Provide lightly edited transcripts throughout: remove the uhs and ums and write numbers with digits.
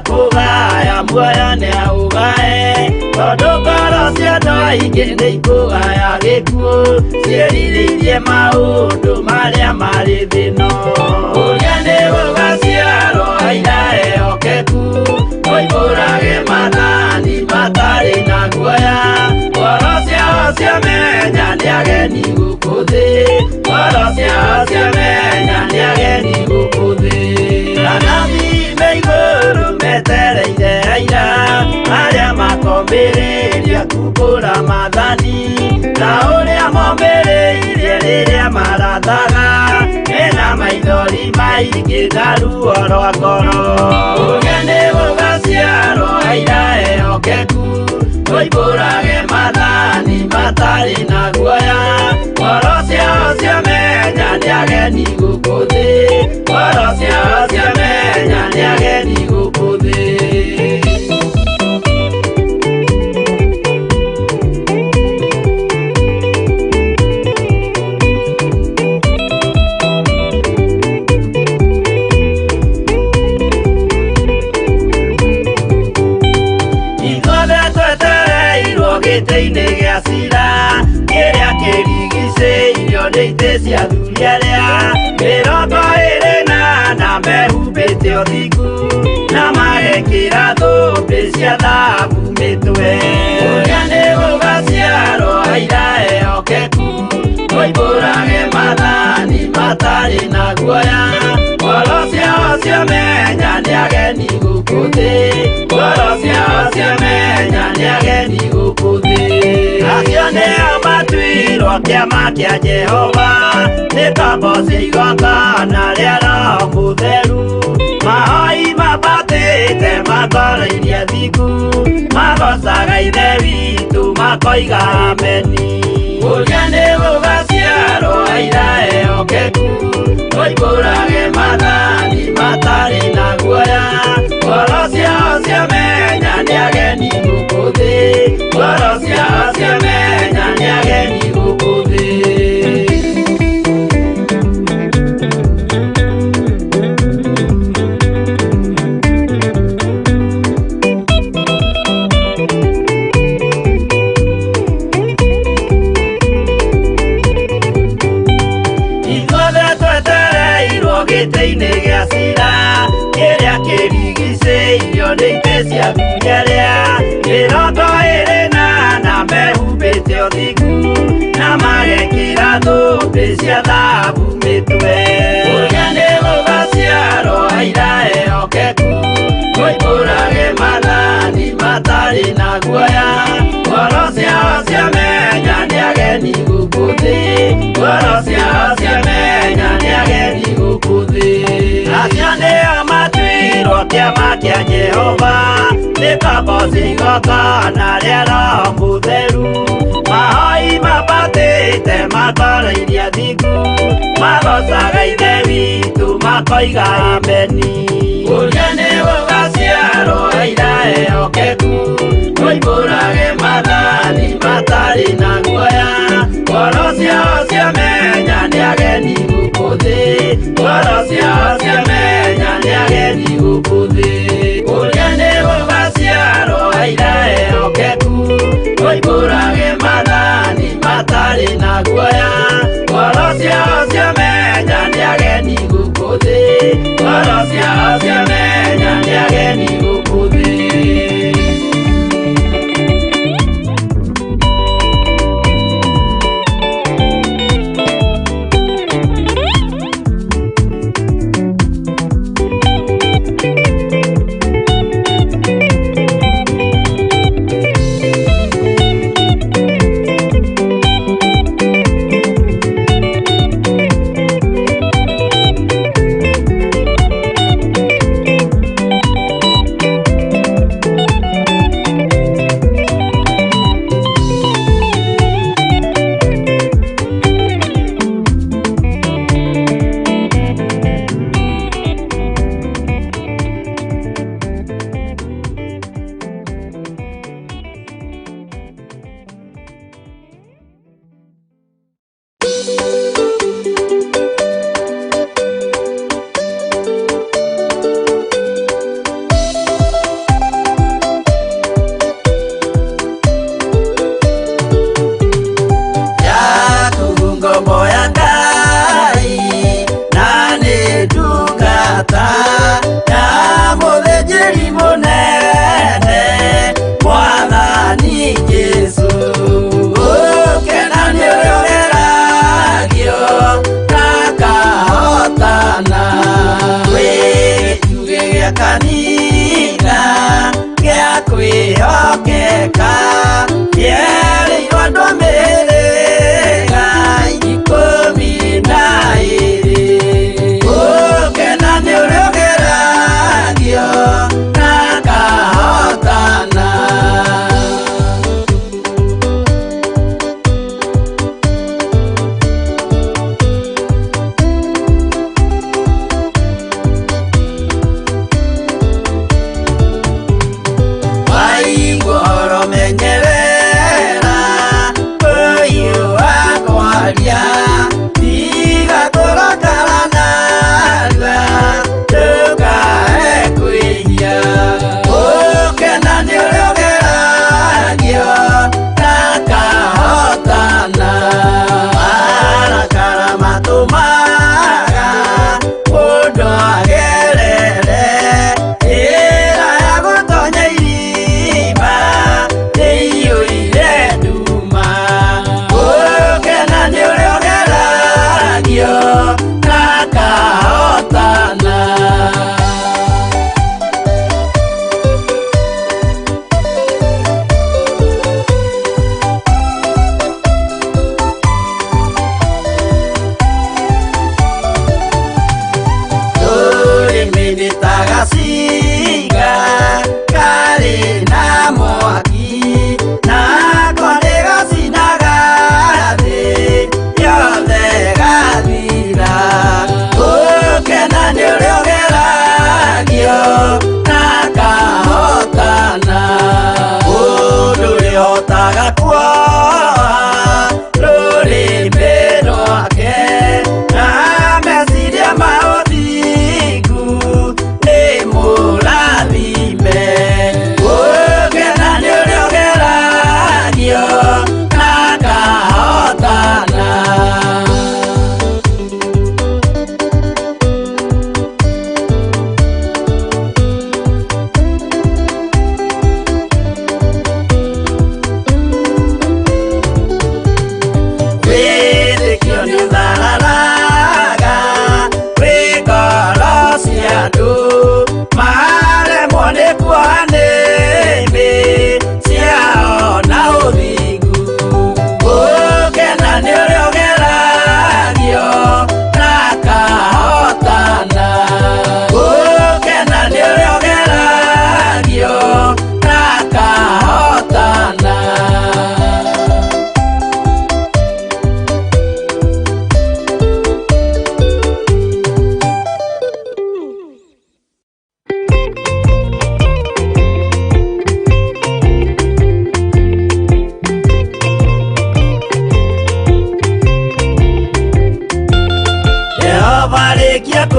kugaya muoyo nĩ aũgae tondũ ngoro cia andũ aingĩ nĩ ikũgaya gĩkuũ ciĩrirĩirie maũndũ marĩa marĩ thĩ-ĩno ũrĩa nĩ gũgaciarwo aira ehokeku moimbũrage mathani matarĩ na guoya ngoro ciao ciamenya nĩ ageni gũkũ thĩ ngoro ciao ciamenya nĩ ageni gũkũ thĩ anabi me igũrũ metereire aira arĩa makomĩrĩria kumbũra mathani na ũrĩa momĩrĩirie rĩrĩa marathaga mena maithori maingĩ na ruo rwa ngoro ũrĩa nĩ gũgaciarwo aira ehokeku moimbũrage mathani matarĩ na guoya ngoro ciao ciamenya nĩ ageni gũkũ thĩ ngoro ciao ciamenya nĩ ageni gũkũ thĩ gĩtĩ-inĩ gĩa cira kĩrĩa kĩrigicĩirio nĩ itĩ cia athuri arĩa mĩrongo ĩrĩ na mehumbĩte ũthingu na magekĩra thũmbĩ cia thahabu mĩtwe ũrĩa nĩ gũgaciarwo aira ehokeku moimbũrage mathani matarĩ na guoya ngoro ciao ciamenya nĩ ageni gũkũ thĩ ngoro ciao ciamenya nĩ ageni gũkũ thĩ acio nĩo matuirwo kĩama kĩa Jehova nĩ tombo cia igongona rĩa Roho Mũtheru mahoi mabatĩte makoroirie thingu magocaga ithe witũ makoiga ameni ũrĩa nĩ gũgaciarwo aira ehokeku moimbũrage mathani matarĩ na guoya ngoro ciao ciamenya nĩ ageni gũkũ thĩ ngoro ciao ciamenya nĩ ageni gũkũ thĩ gĩtĩ-inĩ gĩa cira kĩrĩa kĩrigicĩirio nĩ itĩ cia athuri arĩa mĩrongo ĩrĩ na mehumbĩte ũthingu na magekĩra thũmbĩ cia thahabu mĩtwe ũrĩa nĩ gũgaciarwo aira ehokeku moimbũrage mathani matarĩ na guoya ngoro ciao ciamenya nĩ ageni gũkũ thĩ ngoro ciao ciamenya nĩ ageni gũkũ thĩ acio nĩo matuirwo kĩama kĩa Jehova nĩ tombo cia igongona rĩa Roho Mũtheru mahoi mabatĩte makoroirie thingu magocaga ithe witũ makoiga ameni ũrĩa nĩ gũgaciarwo aira ehokeku moimbũrage mathani matarĩ na guoya ngoro ciao ciamenya nĩ ageni gũkũ thĩ ngoro ciao ciamenya nĩ ageni gũkũ thĩ ũrĩa nĩ gũgaciarwo aira ehokeku moimbũrage mathani matarĩ na guoya ngoro ciao ciamenya nĩ ageni gũkũ thĩ ngoro ciao ciamenya nĩ ageni gũkũ thĩ Thank you.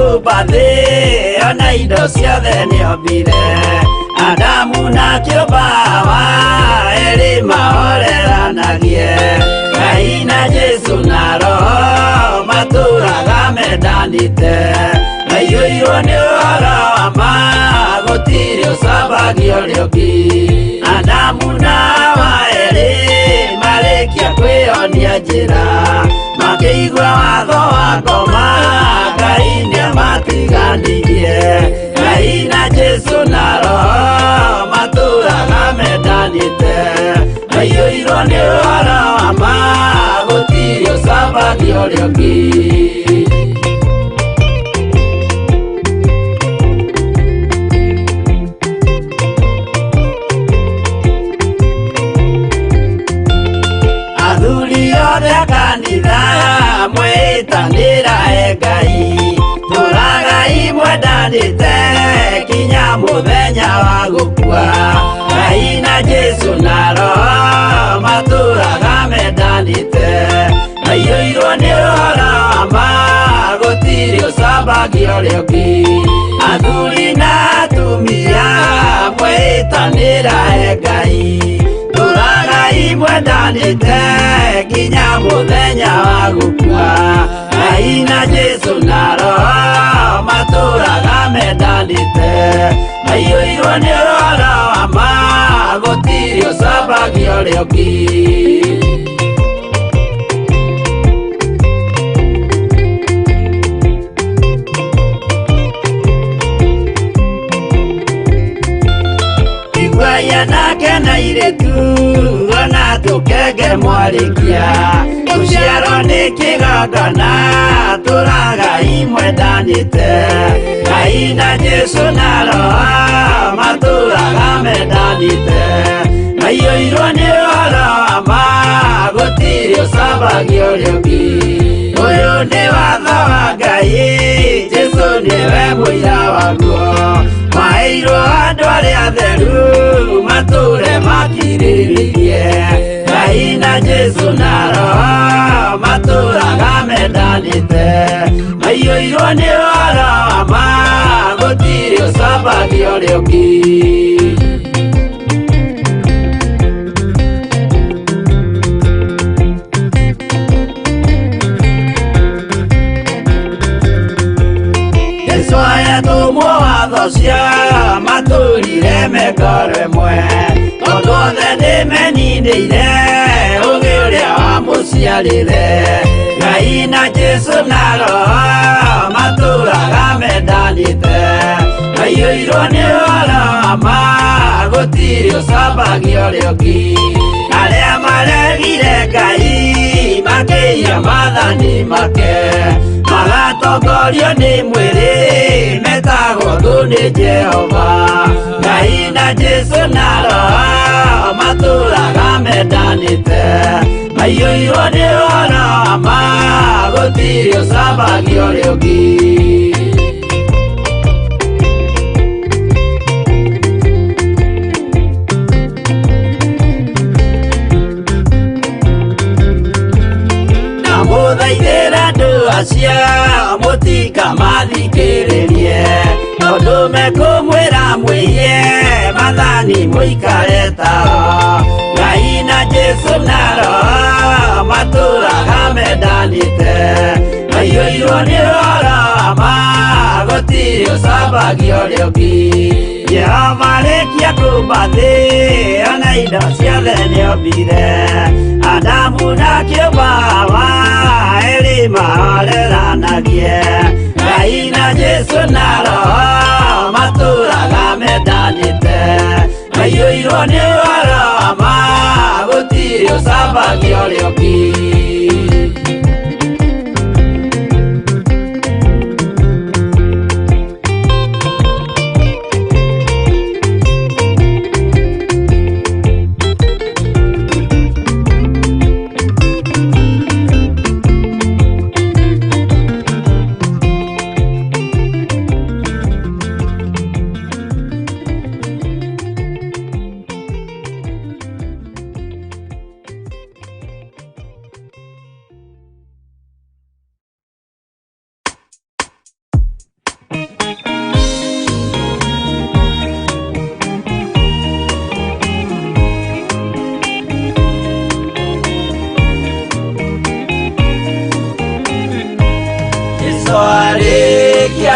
kũmba thĩ ona indo ciothe nĩombire Adamu na kĩũmba Hawa erĩ mahoreranagie Ngai na Jesu na Roho matũũraga mendanĩte maiyũirwo nĩ ũhoro wa ma gũtirĩ ũcambagia ũrĩa ũngĩ Adamu na Hawa erĩ marĩkia kwĩyonia njĩra makĩigua watho wa ngoma Ngai nĩamatiganirie Ngai na Jesu na Roho matũũraga mendanĩte maiyũirwo nĩ ũhoro wa ma gũtirĩ ũcambagia ũrĩa ũngĩ kanitha mwĩtanĩra Ngai tũragai mwendanĩte kinya mũthenya wa gũkua Ngai na Jesu na Roho matũũraga mendanĩte maiyũirwo nĩ ũhoro wa ma gũtirĩ ũcambagia ũrĩa ũngĩ athuri na atumia mwĩtanĩra Ngai tũragai mwendanĩte kinya mũthenya wa gũkua Ngai na Jesu na Roho matũũraga mendanĩte maiyũirwo nĩ ũhoro wa ma gũtirĩ ũcambagia ũrĩa ũngĩ nake na irĩtu ona tũkenge mwarĩkia tũciarwo nĩ kĩgongona tũragai mwendanĩte Ngai na Jesu na Roho matũũraga mendanĩte maiyũirwo nĩ ũhoro wa ma gũtirĩ ũcambagia ũrĩa ũngĩ ũyũ nĩ watho wa Ngai Jesu nĩwe mũira waguo maheirwo andũ arĩa atheru matũũre makirĩrĩirie Ngai na Jesu na Roho matũũraga mendanĩte maiyũirwo nĩ ũhoro wa ma gũtirĩ ũcambagia ũrĩa ũngĩ cia matũrire mekoro ĩmwe tondũ othe nĩmeninĩire ũgĩ ũrĩa wamũciarire Ngai na Jesu na Roho matũũraga mendanĩte maiyũirwo nĩ ũhoro wa ma gũtirĩ ũcambagia ũrĩa ũngĩ arĩa maregire Ngai makĩiya maathani make magatongorio nĩ mwĩrĩ metagwo thũ nĩ Jehova Ngai na Jesu na Roho matũũraga mendanĩte maiyũirwo nĩ ũhoro wa ma gũtirĩ ũcambagia ũrĩa ũngĩ mũthaithĩra andũ acio mũtikamathikĩrĩrie tondũ mekũmwĩra mwĩhie maathani mũikare tao Ngai na Jesu na Roho matũũraga mendanĩte maiyũirwo nĩ ũhoro wa ma gũtirĩ ũcambagia ũrĩa ũngĩ Jehova arĩkia kũmba thĩ ona indo ciothe nĩombire Adamu na kĩũmba Hawa erĩ mahoreranagie Ngai na Jesu na Roho matũũraga mendanĩte maiyũirwo nĩ ũhoro wa ma gũtirĩ ũcambagia ũrĩa ũngĩ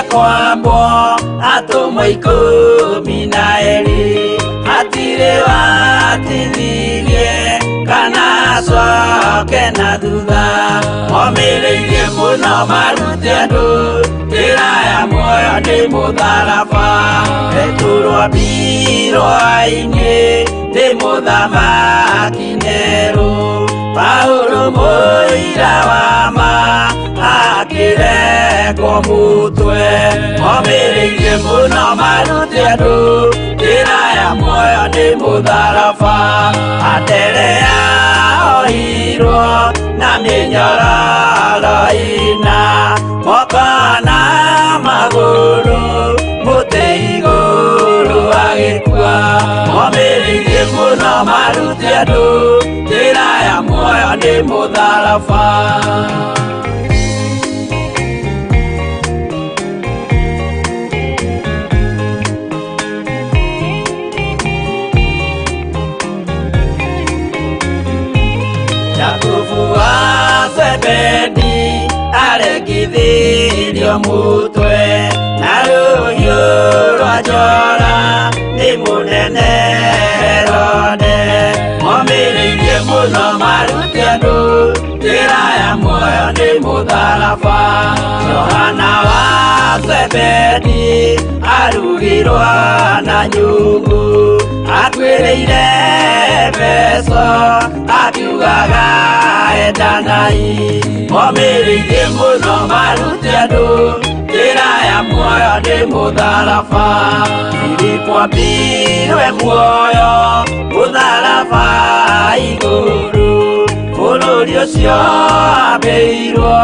kwambo atumwo 12 hatirĩ watithirie kana acoke na thutha momĩrĩirie mũno marute andũ njĩra ya muoyo nĩ mũtharaba rĩturwo mbirwa-inĩ nĩ mũthamaki Nero Paulo mũira wa ma akĩrekwo mũtwe momĩrĩirie mũno marute andũ njĩra ya muoyo nĩ mũtharaba Anderea ohirwo na mĩnyororo ina moko na magũrũ mũtĩ igũrũ agĩkua momĩrĩirie mũno marute andũ njĩra ya muoyo nĩ mũtharaba Jakubu wa Zebedi aregithirio mũtwe na rũhiũ rwa njora nĩ mũnene Herode momĩrĩirie mũno marute andũ njĩra ya muoyo nĩ mũtharaba Johana wa Zebedi arugirwo na nyũngũ akuĩrĩire Efeso akiugaga endanai momĩrĩirie mũno marute andũ njĩra ya muoyo nĩ mũtharaba Filipo ambirwe muoyo mũtharaba igũrũ bũrũri ũcio ambĩirwo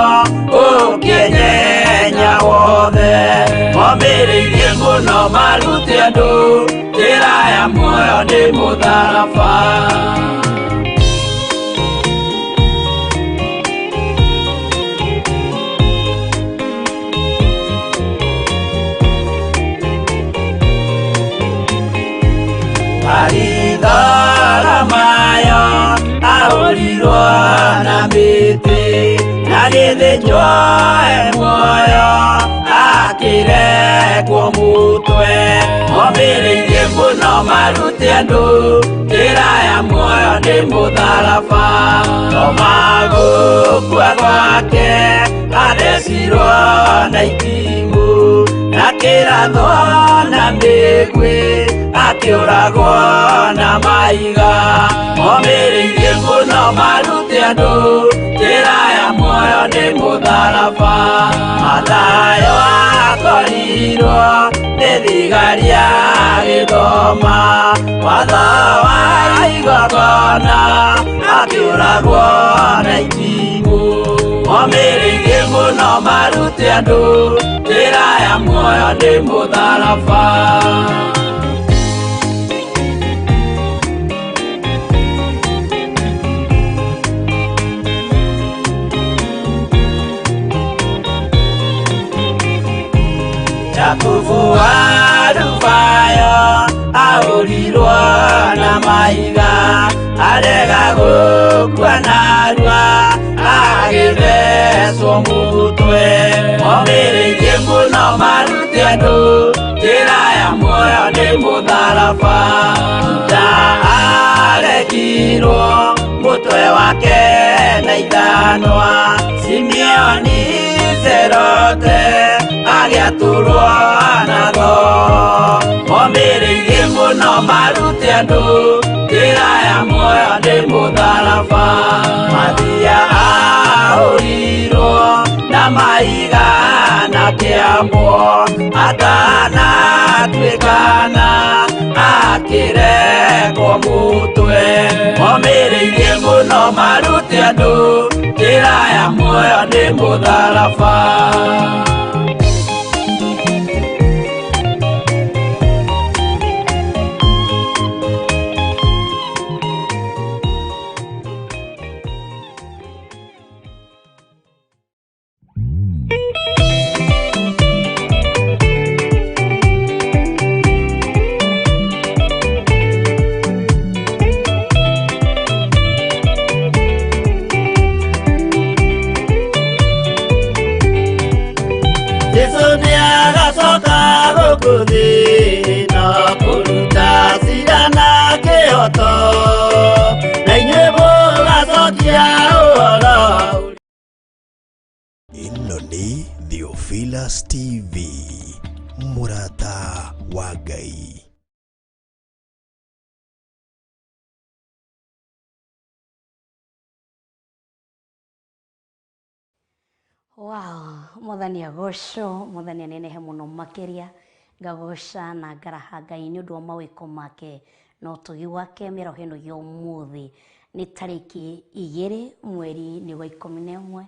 ũkĩnyenya wothe momĩrĩirie mũno marute andũ njĩra ya muoyo nĩ mũtharaba Mayo ahorirwo na mĩtĩ na gĩthĩnjwo muoyo akĩrekwo mũtwe momĩrĩirie mũno marute andũ njĩra ya muoyo nĩ mũtharaba gũkua gwake athecirwo na itimũ akĩrathwo na mĩguĩ akĩũragwo na maiga momĩrĩirie mũno marute andũ njĩra ya muoyo nĩ mũtharaba Mathayo akorirwo nĩ thigari agĩthoma watho wa igongona akĩũragwo na itimũ momĩrĩirie mũno marute andũ njĩra ya muoyo nĩ mũtharaba Jakubu wa Rufayo ahorirwo na maiga arega gũkua narua agĩthecwo mũtwe momĩrĩirie mũno marute andũ njĩra ya muoyo nĩ mũtharaba Juda aregirwo mũtwe wake na ithanwa Simeoni Zelote agĩatũrwo nago momĩrĩirie mũno marute andũ njĩra ya muoyo nĩ mũtharaba Mathia ahorirwo na maiga na kĩambo atanatuĩkana akĩrekwo mũtwe momĩrĩirie mũno marute andũ njĩra ya muoyo nĩ mũtharaba tũgacoka gũkũ thĩ no kũruta cira na kĩhoto na inyuĩ mũgacokia ũhoro. Ĩno nĩ Theophilus TV, mũrata wa Ngai. Wow, Mwathani agocwo, Mwathani anenehe muno makiria, ngagoca na ngaraha Ngai ni undu wa mawiko make na utugi wake mĩaraho ĩno ya ũmũthĩ nĩ tarĩki 2 mweri ni wa 11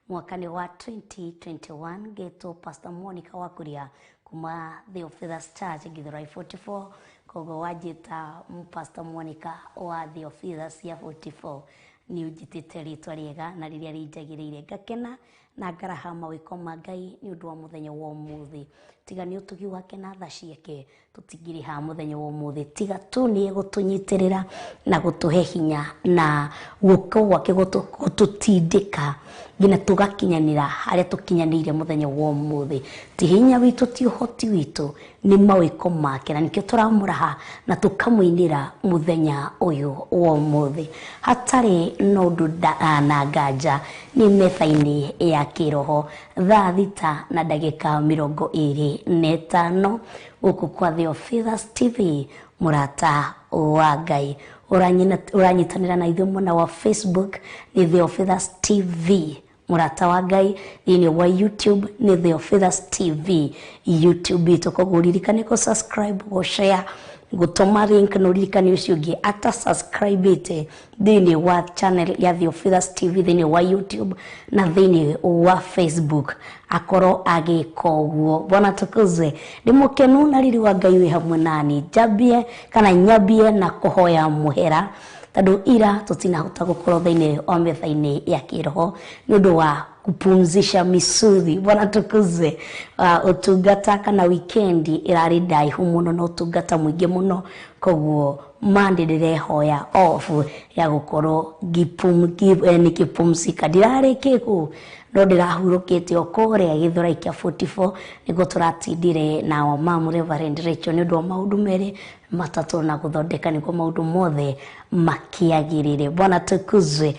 mwaka ni wa 2021. Ngetwo Pastor Monica Wakuria kuma Theophilus Church Githurai 44, kogo wajita Pastor Monica wa Theophilus ya 44 ni ujitite ritwa riega na riria rinjagiriire ngakena na ngaraha mawiko ma Ngai ni undu wa muthenya wa ũmũthĩ. Tiga ni utugi wake na tha ciake tutigiri ha muthenya wa ũmũthĩ, tiga tu ni gutunyitirira na gutuhe hinya na guko gwake gututindika ngina tugakinyanira haria tukinyanire muthenya wa ũmũthĩ. Ti hinya witu, ti uhoti witu, ni mawiko make, na nikio turamuraha na tukamuinira muthenya uyu wa ũmũthĩ. Hatari no nduda na nganja ni metha-ini ya kiroho thaa 6:25 guku kwa Theophilus TV, murata wa Ngai. Uranyitanira na ithuĩ mwena wa Facebook ni Theophilus TV murata wa Ngai, thĩinĩ wa YouTube ni Theophilus TV YouTube. Tukoguririkane ko subscribe, go share, gutoma link no ririkane ucio ũngĩ ata subscribe ite thĩinĩ wa channel ya Theophilus TV thĩinĩ wa YouTube na thĩinĩ wa Facebook. Akoro agĩka ũguo. Bwana tukuzwe. Ndi mukenu na riri wa Ngai wĩ hamwe nani. Njambie kana nyambie na kuhoya muhera tondũ ira tutinahota gukorwo thĩinĩ wa metha-inĩ ya kiroho nĩ ũndũ wa kupumzisha misuri. Bwana tukuzwe. Utungata kana weekend irari ndaihu muno na utungata mwingi muno, koguo Monday ndirehoya off ya gukorwo nikipumzika. Ndirarĩ kĩku no ndirahurũkĩte o kũrĩa Githurai kĩa 44 nĩguo tũratindire na Mamu Reverend Rachel nĩ ũndũ wa maũndũ merĩ matatũ na gũthondeka nĩguo maũndũ mothe makĩagĩrĩre. Bwana tukuzwe.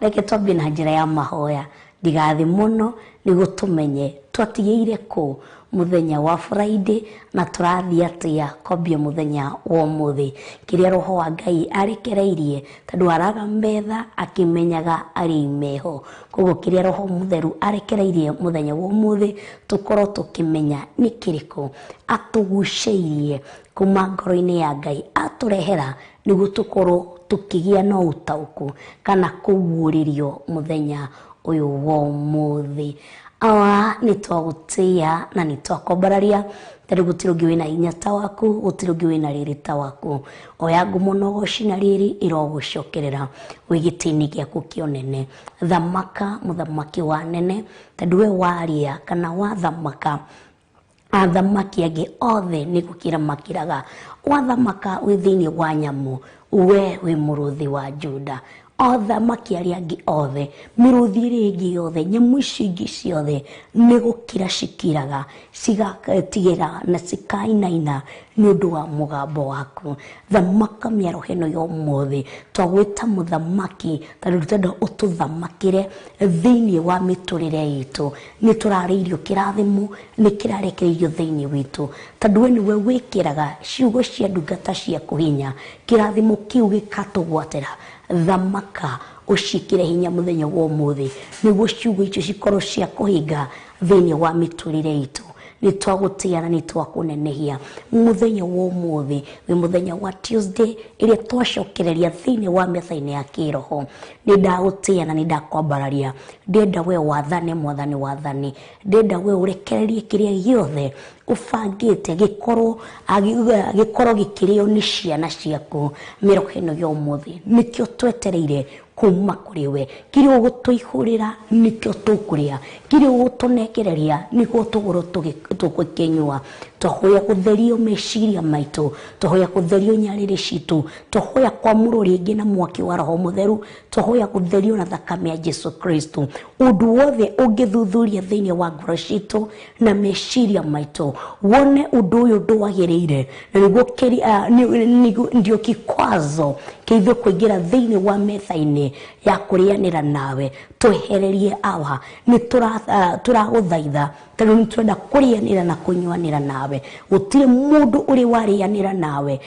Reke twambie na njĩra ya mahoya. Ndigathi muno nĩguo tũmenye twatigĩire kũ muthenya wa Friday na tũrathiĩ atĩa kwambia muthenya wa ũmũthĩ. Kĩrĩa roho wa Ngai arekereirie tondũ araga metha akĩmenyaga arĩ imeho, koguo kĩrĩa roho mũtheru arekereirie muthenya wa ũmũthĩ tũkorwo tũkĩmenya nĩ kĩrĩkũ atũgucĩirie kuma ngoro-inĩ ya Ngai atũrehera nĩguo tũkorwo tukĩgĩa na ũtaũku kana kũguũrĩrio muthenya ũyũ wa ũmũthĩ. Nĩ twagũtĩa na nĩ twakombararia tondũ gũtirĩ ũngĩ wĩna hinya ta waku, gũtirĩ ũngĩ wĩna rĩrĩ ta waku. Oya ngumo na ũgooci na rĩrĩ irogũcokerera wĩ gĩtĩ-inĩ gĩaku kĩonene. Thamaka mũthamaki wa nene tondũ we waria kana wathamaka athamaki angĩ othe nĩ gũkĩra makĩraga. Wathamaka wĩ thĩinĩ wa nyamũ, we wĩ mũrũthi wa Juda. Athamaki arĩa angĩ othe, mĩrũthi ĩrĩa ĩngĩ yothe, nyamũ icio ingĩ ciothe nĩ gũkira cikiraga, cigatigĩra na cikainaina nĩ ũndũ wa mũgambo waku. Thamaka mĩaraho ĩno ya ũmũthĩ, twagwĩta mũthamaki tondũ tũrenda ũtũthamakĩre thĩinĩ wa mĩtũrĩre itũ. Nĩ tũrarĩirio kĩrathimo, nĩ kĩrarekereirio thĩinĩ witũ tondũ we nĩwe wĩkĩraga ciugo cia ndungata ciaku hinya, kĩrathimo kĩu gĩkatũgwatĩra. Thamaka uciĩkĩre hinya muthenya wa ũmũthĩ nĩguo ciugo icio cikorwo cia kũhinga thĩinĩ wa mĩtũrĩre itũ. Nĩ twagũtĩa na nĩ twakũnenehia muthenya wa ũmũthĩ, wĩ muthenya wa Tuesday ĩrĩa twacokereria thĩinĩ wa metha-inĩ ya kĩroho. Nĩ ndagũtĩa na nĩ ndakwambararia. Ndenda we wathane Mwathani wathani, ndenda we ũrekererie kĩrĩa gĩothe ufangite gikorwo gikirio ni ciana ciaku miroko ino yo muthi nikio twetereire kuma kuri we kiri ugutuihurira nikio tukuria kiri ugutunekereria niguo tuguru tugukinyua tuhoya kutherio meciria maitu tuhoya kutherio nyariri citu tuhoya kwamuro ringi na mwaki wa roho mutheru tuhoya kutherio na thakame ya Jesu Kristo undu wothe ungithuthuria thiini wa ngoro citu na meciria maitu wone undu uyu ndwagiriire na niguo ndio kikwazo kiithu kuingira thiini wa metha-ini ya kurianira nawe twehererie awa ni turaguthaitha tondu ni turenda kurianira na kunywanira nawe gutire mundu uri warianira nawe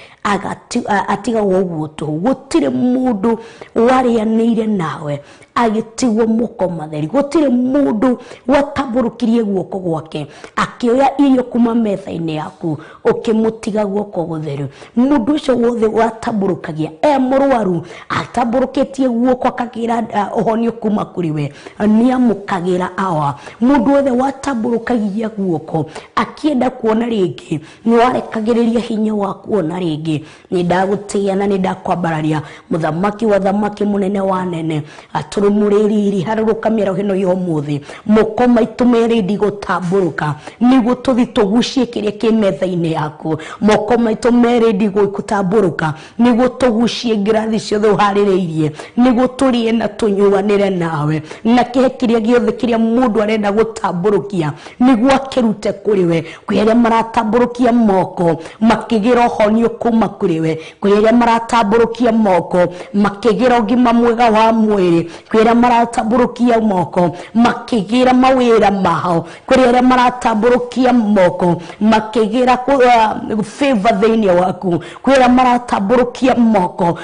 atiga woguo tu gutire mundu warianire nawe agitigwo muko matheri gutire mundu wataburukirie guoko gwake akioya irio kuma metha-ini yaku ukimutiga guoko gutheru mundu ucio wothe wataburukagia murwaru ataburukitie guoko akagira uhonio kuma kuri we niamukagira awa mundu wothe wataburukagia guoko akienda kuona ringi ni warekagiriria hinya wa kuona ringi ni ndagutia na ni ndakwambararia muthamaki wa thamaki munene wa nene turumuriri haruruka mero hino yo muthi moko maitu meridi gutamburuka niguo tuthi tugucie kiria ki metha-ini yaku moko maitu meridi gutamburuka niguo tugucie ngirathi ciothe uhaririirie niguo turie na tunyuanire nawe na kiria giothe kiria mundu arenda gutamburukia niguo akirute kuri we kwiria maratamburukia moko makigira honio kuma kuri we kwiria maratamburukia moko makigira ugima mwega wa mwiri kwira maratamburukia moko makigira mawira mao kwira maratamburukia moko makigira favor thiini waku kwira maratamburukia moko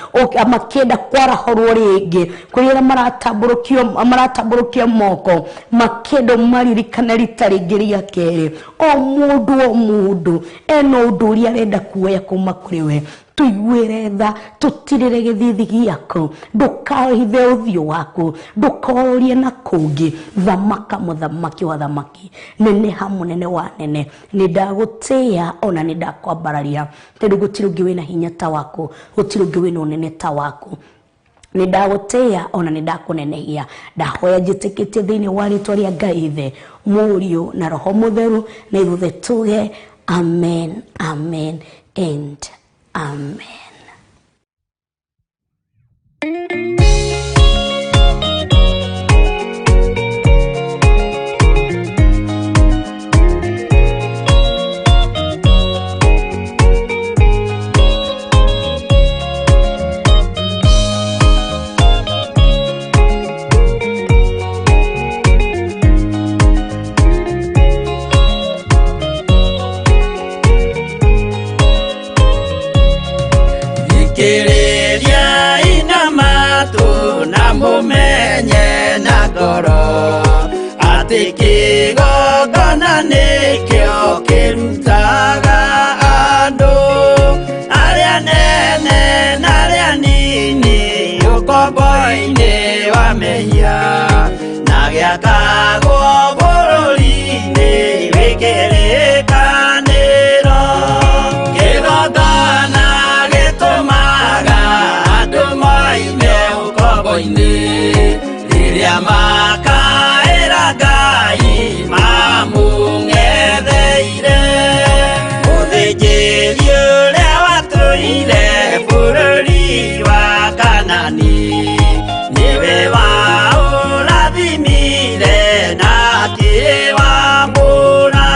makienda kwarahorwo ringi kwira maratamburukia moko makienda maririkana rita ringi ria keri o mundu eno undu uria arenda kuoya kuma kuri we tuigwire tha tutirire githithi giaku ndukahithe uthio waku ndukorie na kungi thamaka muthamaki wa thamaki nene munene wa nene ni ndagutia ona ni ndakwambararia tondu gutiri ungi wina hinya ta waku gutiri ungi wina unene ta waku ni ndagutia ona ni ndakunenehia ndahoya njitikitie thiini wa ritwa ria Ngai Ithe Murio na Roho Mutheru na ithuothe tuge amen amen and amen. Kiriria ina matu na mumenye na ngoro ati kigongona nikio kirutaga andu aria nene na aria nini ukombo-ini wa mehia na giakagwo bururi-ini wikirikaniro kigongona riria makaira Ngai mamung'etheire uthinjiri uria watuire bururi wa Kanani niwe waurathimire na akiwambura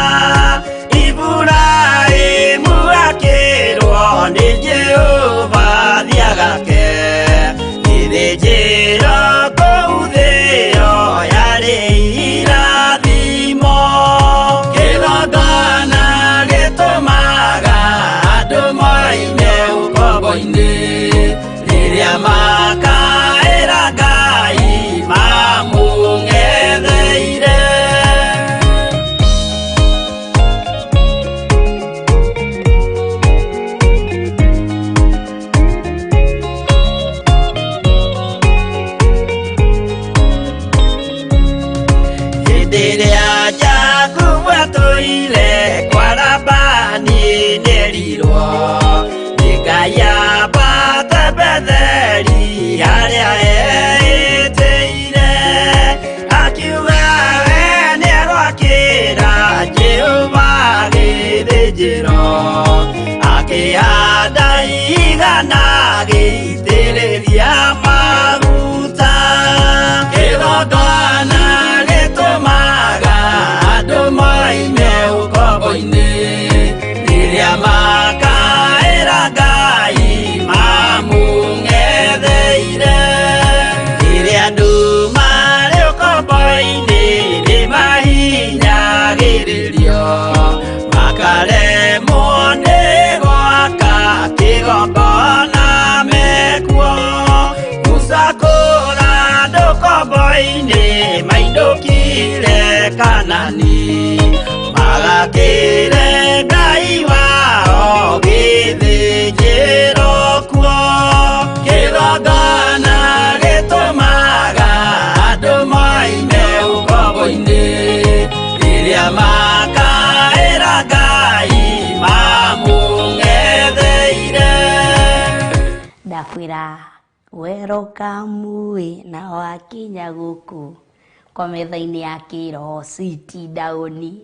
Iburaimu akirwo ni Jehova thiagake njira kuu thio yari irathimo kigongona gitumaga andu moine ukombo-ini riria makaira Ngai mamung'etheire Diria jaku watuire kwara aria eteire akiuga we nĩarwakĩra Jehova gĩthĩnjĩro akĩhanda igana gĩitĩrĩria maguta kĩgongona gĩtũmaga andũ moime ũkombo-inĩ rĩrĩa makaĩra Ngai mamũng'etheire rĩrĩa andũ marĩ ũkombo-inĩ nĩmahinyagĩrĩrio makaremwo nĩ gwaka kĩgongona mekuo gũcakũra andũ ũkombo-inĩ maindũkire Kanani magakĩre Ngai wao gĩthĩnjĩro kuo kĩgongona gĩtũmaga andũ moime ũkombo-inĩ rĩrĩa makaĩra Ngai mamũng'etheire ndakwĩra welcome na wakinya gũkũ kwa metha-inĩ ya kĩroho sit down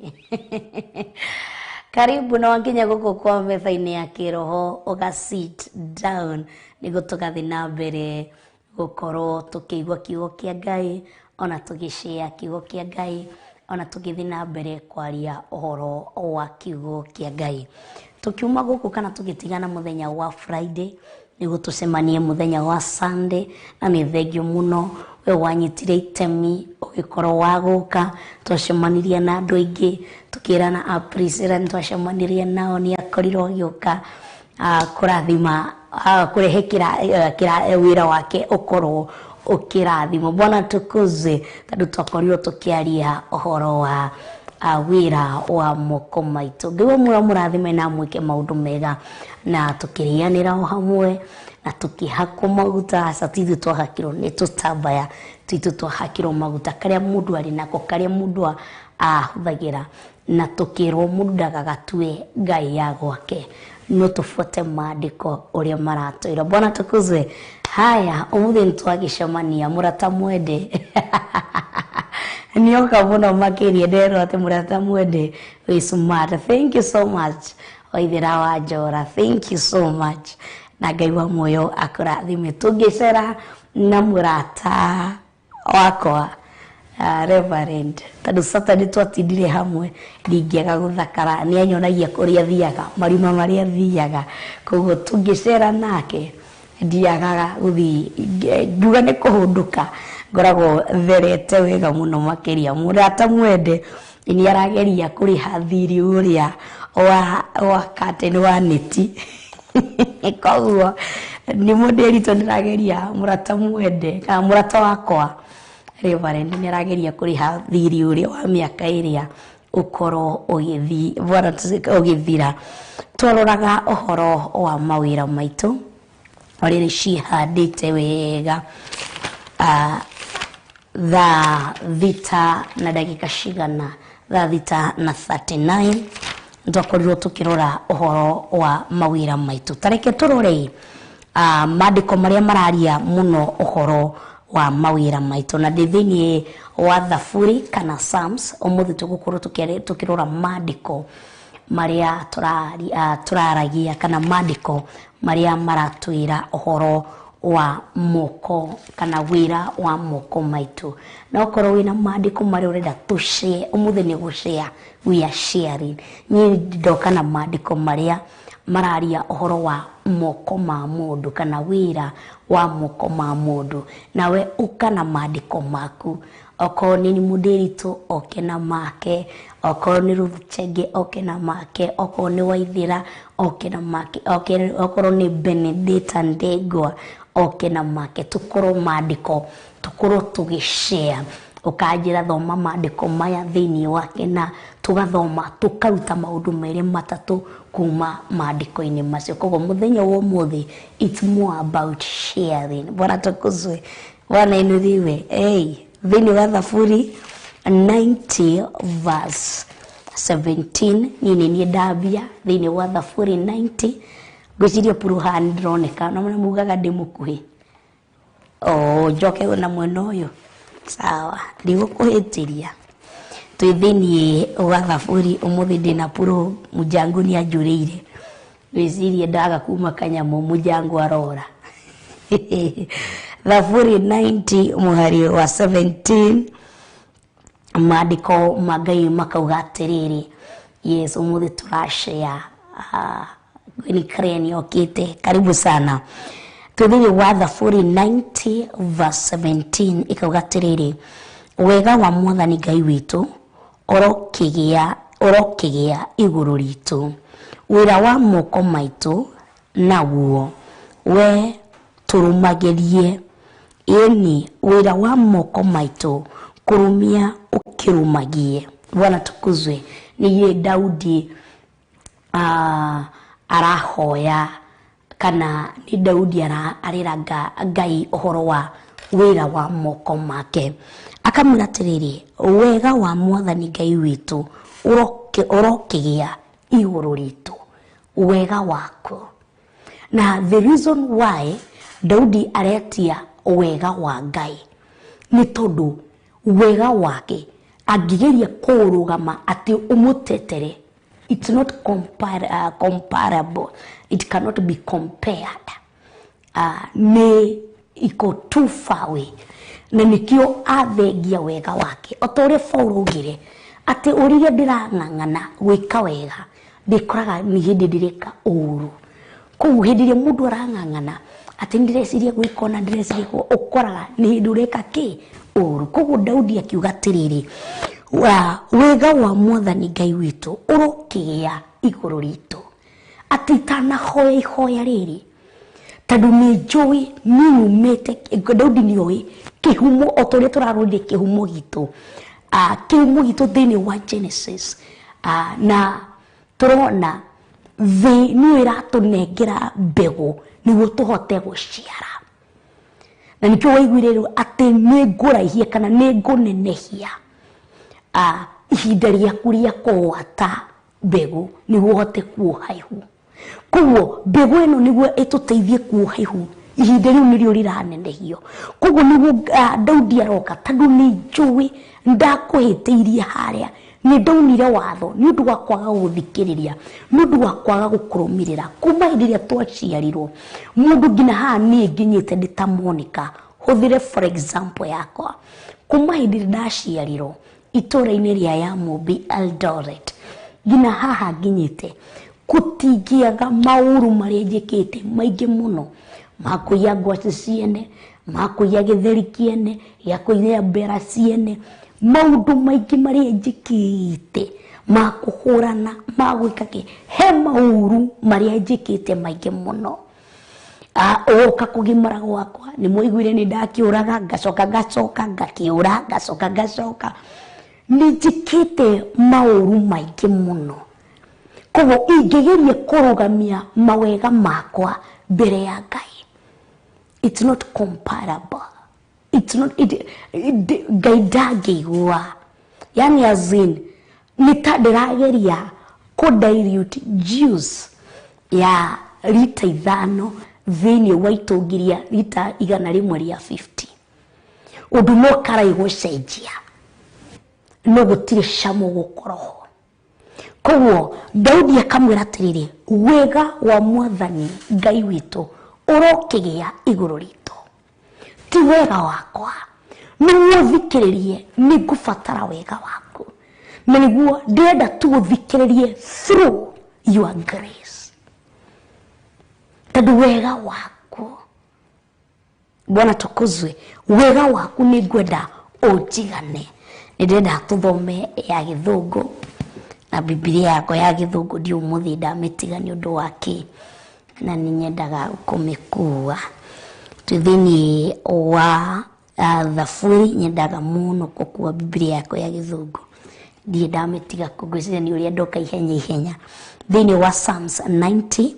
karibu na wakinya gũkũ kwa metha-inĩ ya kĩroho ũga sit down nĩguo tũgathiĩ na mbere gũkorwo tũkĩigua kiugo kĩa Ngai ona tũgĩshare kiugo kĩa Ngai ona tũgĩthiĩ na mbere kwaria ũhoro wa kiugo kĩa Ngai tukiuma gũkũ kana tũgĩtigana mũthenya wa Friday nĩguo tũcemanie mũthenya wa Sunday na nĩ thengio mũno we wanyitire itemi ũgĩkorwo wa gũka twacemanirie na andũ aingĩ tukĩrana appreciate twacemanirie nao nĩ akorirwo agĩũka kũrathima kũrehe wĩra wake ũkorwo ũkĩrathima Bwana tukuzwe tondũ twakorirwo tũkĩaria ũhoro wa wĩra wa moko maitũ Ngai mũrathime na mwĩke maũndũ mega na tũkĩrĩanĩra o hamwe na tukihakwo maguta hasa tithu twahakirwo nĩ tũtambaya tithu twahakirwo maguta karĩa mũndũ arĩ nako karĩa mũndũ ahũthagĩra na tũkĩrwo mũndũ ndagagatue Ngai ya gwake no tũfuate maandĩko ũrĩa maratwĩra Bwana tukuzwe haya ũmũthĩ nĩtwagĩcemania mũrata mwende nioka mũno makĩria nderwo atĩ mũrata mwende wĩ smart thank you so much Waithĩra wa Njora thank you so much na Ngai wa muoyo akũrathime tũngĩcera na mũrata wakwa Reverend tondũ Saturday twatindire hamwe ndingĩaga gũthakara nĩ anyonagia kũrĩa thiaga marima marĩa thiaga koguo tũngĩcera nake ndiagaga gũthiĩ njuga nĩ kũhũndũka ngoragwo therete wega mũno makĩria mũrata mwende nĩ arageria kũrĩha thirĩ ũrĩa wa curtain wa neti koguo nĩ mũndĩritũ nĩrageria mũrata mwende kana mũrata wakwa Reverend nĩ arageria kũrĩha thirĩ ũrĩa wa mĩaka ĩrĩa ũkorwo ũgĩthira twaroraga ũhoro wa mawĩra maitũ ũrĩa cihandĩte wega thaa thita na dakika cigana thaa thita na 39 twakorirwo tũkĩrora ũhoro wa mawĩra maitũ tareke tũrore maandĩko marĩa mararia mũno ũhoro wa mawĩra maitũ na thĩinĩ wa Thaburi kana Psalms ũmũthĩ tũgũkorwo tũkĩrora maandĩko marĩa tũraragia kana maandĩko marĩa maratwĩra ũhoro wa moko kana wĩra wa moko maitũ na okorwo wĩna maandĩko marĩa ũrenda tũshare ũmũthĩ nĩ gũshare we are sharing niĩ ndoka na maandĩko marĩa mararia ũhoro wa moko ma mũndũ kana wĩra wa moko ma mũndũ nawe ũka na maandĩko maku okorwo nĩ mũndĩritũ oke na make okorwo nĩ Ruth Chege oke na make okorwo nĩ Waithĩra oke na make okorwo nĩ Benedetta Ndegwa oke na make tukorwo maandĩko tukorwo tũgĩshare ukanjira thoma maandĩko maya thĩinĩ wake na tugathoma tukaruta maũndũ merĩ matatũ kuma maandĩko-inĩ macio koguo mũthenya wa ũmũthĩ it's more about sharing Bwana tukuzwe Bwana inuliwe thĩinĩ wa Thaburi 90 verse 17 nini ndambia thĩinĩ wa Thaburi 90 ngwĩciria puruhani ndĩroneka na mugaga ndĩ mũkuhĩ njoke na mwena uyu sawa ndigukuhitiria twithini wa Thaburi umuthi ndina puro mujangu ni ajurire wicirie ndaga kuma kanyamu mujangu arora Thaburi 90 muhari wa 17 maandiko magai makauga atiriri yes umuthi turashare ni kreni okite karibu sana twithini wa Thaburi 90 verse 17 ikauga atiriri wega wa Mwathani Ngai witu orokigia iguru ritu wira wa moko maitu naguo we turumagerie ini wira wa moko maitu kurumia ukirumagie. Bwana tukuzwe. Ni Daudi arahoya kana ni Daudi ariraga Ngai uhoro wa wira wa moko make akamwira atiriri wega wa Mwathani Ngai witu urokigia iguru ritu wega wako. Na the reason why Daudi aretia wega wa Ngai ni tondu wega wake agigeria kurugama ati umutetere. It's not comparable. It cannot be compared. Ne iko too far away. Na nikio athengia wega wake otore Paulo ugire ati urige ndirang'ang'ana gwika wega ndikoraga ni hindi ndireka uru ku hindi mundu arang'ang'ana ati ndireciria gwika ona ndireciria ukoraga ni hindi ureka ki uru. Koguo Daudi akiuga atiriri wega wa Mwathani Ngai witu urokigia iguru ritu ati tanahoya ihoya riri tondu ni njui niumite. Daudi nioi kihumo otore turarudire kihumo gitu kihumo gitu thini wa Genesis na turona thi ni iratunengera mbegu niguo tuhote guciara. Na nikio waiguire ati ni nguraihie kana ni ngunenehia ihinda riaku ria kuwata mbegu niguo hote kuohaihu. Koguo mbegu ino niguo ituteithie kuohaihu ihinda riu nirio riranenehio. Koguo niguo Daudi aroka tondu ni njui ndakuhitiirie haria ni ndaunire watho ni undu wa kwaga guthikiriria ni undu wa kwaga gukurumirira kuma hindi ria twaciarirwo mundu ngina haha ni nginyite ndita Monica huthire for example yakwa kuma hindi ndaciarirwo itura-ini ria ya Mumbi Eldoret ngina haha nginyite kutingiaga mauru maria njikite maingi muno makuya ngwaci ciene makuya githeri kiene yakuya mbera ciene maundu maingi maria njikite makuhurana magwika ki he mauru maria njikite maingi muno oka kugimara gwakwa ni muiguire ni ndakiuraga ngacoka ngakiura ngacoka ni njikite mauru maingi muno. Koguo ingegerie kurugamia mawega makwa mbere ya Ngai. It's not comparable. It's not Ngai ndangĩigua. Yani azin nitandirageria kudilute juice ya lita 5 thini wa itungiria lita 150. Undu no karaigwo cenjia no gutire camo gukoroho. Koguo Daudi akamwira atiriri wega wa Mwathani Ngai witu urokigia iguru ritu ti wega wakwa niguo thikiririe ni ngubatara wega waku na niguo ndenda tu uthikiririe through your grace tondu wega waku. Bwana tukuzwe. Wega waku ni ngwenda unjigane. Ndenda tuthome ya Githungu na Biblia yako ya Githungu ndi umuthi ndamitiga ni undu wake na ninyendaga kumikua twithini wa Thaburi nyendaga muno gukua Biblia yako ya Githungu ndi ndamitiga kugwiciria ni uria ndoka ihenya thini wa Psalms 90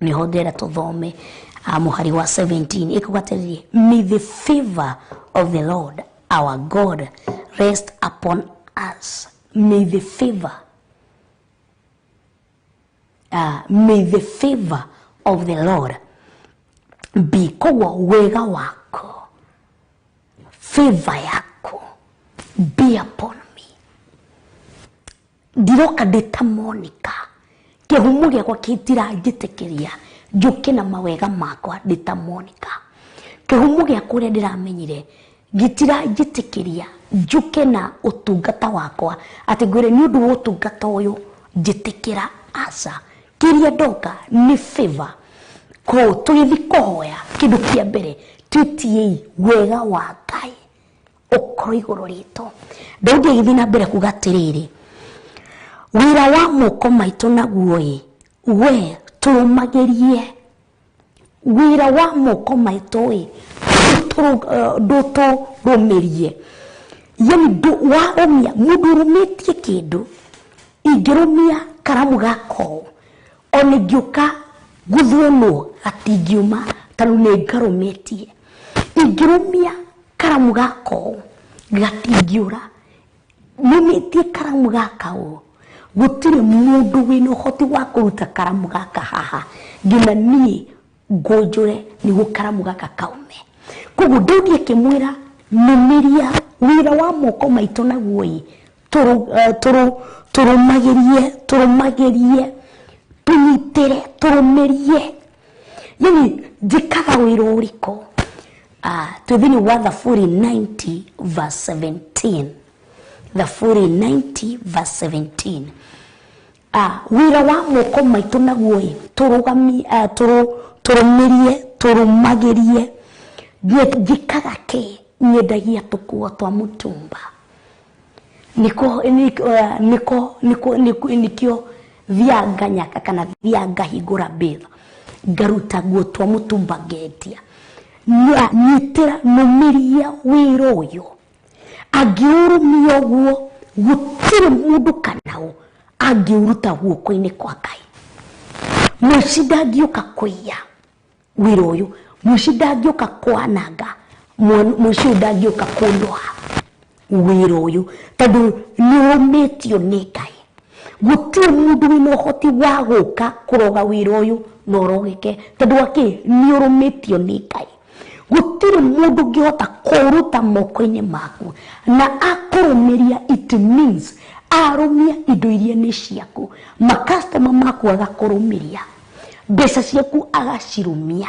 ni hodera tuthome muhari wa 17 ikugatiriri may the favor of the Lord our God rest upon us. May the favor of the Lord be. Koguo wega wako favor yako be upon me. Ndiroka ndita Monica, kihumo giakwa kitira njitikiria njuke na mawega makwa ndita Monica. Kihumo giakwa uria ndiramenyire gitira njitikiria njuke na utungata wakwa ati ngwire ni undu wa utungata uyu njitikira asa. Kiria ndoka ni favor ko tugithi kuhoya kindu kia mbere twitie wega wa Ngai ukoro iguru ritu. Daudi agithi na mbere kuga atiriri, wira wa moko maitu naguo we turumagirie. Wira wa moko maitu nduturumirie. Yani warumia mundu rumitie kindu ingirumia karamu gako one ngiuka guthwono atingiuma tanu ne ngarumitie. Ingirumia karamu gako gatingiura mumitie karamu gakao gutire mundu wino hoti wa kuruta karamu gaka haha ngina ni ngonjore ni gukaramu gaka kaume. Koguo Daudi akimwira numiria wira wa moko maitu naguo turumagirie tunyitire turumirie. Yani njikaga wira uriko twithini wa Thaburi 90 verse 17. Thaburi 90 verse 17. Wira wa moko maitu naguo turumirie turumagirie. Njikaga ki nyendagia tukuo twa mutumba nikio vianga nyaka kana vianga higura bila garuta guo twa mutumba ngendia nyitira numiria wira uyu angiurumia guo gutire mundu kanao angiuruta guoko-ini kwa Ngai. Muici ndangĩũka kũiya wira uyu, muici ndangĩũka kwananga, muici ndangĩũka kũndoha wira uyu tondu nĩũrũmĩtio nĩ Ngai. Gũtirĩ mũndũ wĩna ũhoti wa gũka kũroga wira uyu na ũrogeke tondu waki nĩũrũmĩtio nĩ Ngai. Gũtirĩ mũndũ ũngĩhota kũruta moko-inĩ maku na akũrũmĩria. It means arumia indo iria nĩ ciaku, makastoma maku agakũrũmĩria, mbeca ciaku agacirumia.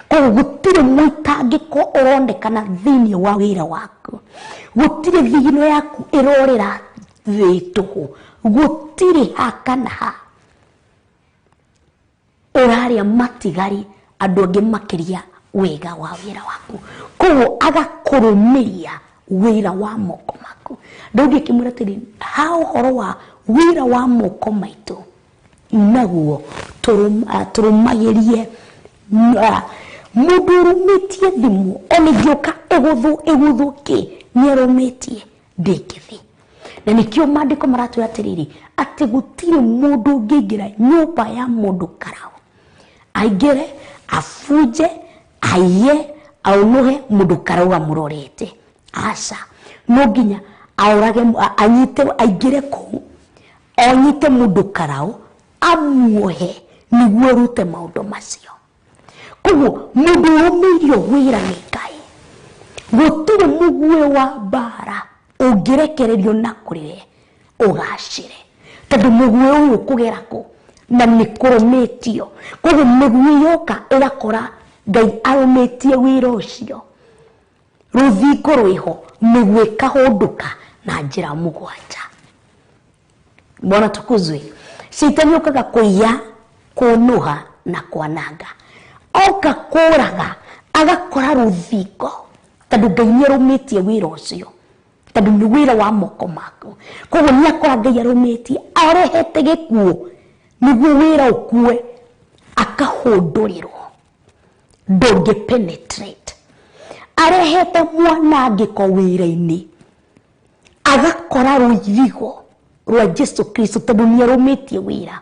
Koguo gũtirĩ mũitangĩko ũronekana thĩinĩ wa wĩra waku, gũtirĩ thigino yaku ĩrorĩra thĩ tũhũ, gũtirĩ ha kana ha ũrarĩa matigari andũ angĩ makĩria wega wa wĩra waku. Koguo agakũrũmĩria wĩra wa moko maku. Daudi akĩmwĩra atĩrĩ, ha ũhoro wa wĩra wa moko maitũ naguo tũrũmagĩrie. Mũndũ ũrũmĩtie thimũ ona ingĩũka ĩgũthũkie nĩarũmĩtie ndĩngĩthi. Na nĩkĩo maandĩko maratwĩra atĩrĩrĩ atĩ gũtirĩ mũndũ ũngĩingĩra nyũmba ya mũndũ karau aingĩre abunje aiye aunuhe mũndũ karau amũrorete. Aca, no nginya aurage anyite aingĩre kũu onyite mũndũ karau amuohe nĩguo rute maũndũ macio. Koguo mũndũ ũrũmĩirio wĩra nĩ Ngai, gũtirĩ mũguĩ wa mbara ũngĩrekererio na kũrĩwe ũgacĩre tondũ mũguĩ ũyũ kũgera kũ na nĩ kũrũmĩtio. Koguo mĩguĩ yoka ĩgakora Ngai arũmĩtie wĩra ũcio, rũthingo rwĩho mĩguĩ ĩkahũndũka na njĩra mũgwanja. Bwana tukuzwe. Shetani okaga kũiya, kũnũha na kwananga, oka kũraga agakora rũthingo tondũ Ngai nĩarũmĩtie wĩra ũcio, tondũ nĩ wĩra wa moko maku. Koguo nĩakora Ngai arũmĩtie, arehete gĩkuũ nĩguo wĩra ũkue, akahũndũrĩrwo ndũngĩ penetrate. Arehete mwanangĩko wĩra-inĩ, agakora rũthigo rwa Jesu Kristo tondũ nĩarũmĩtie wĩra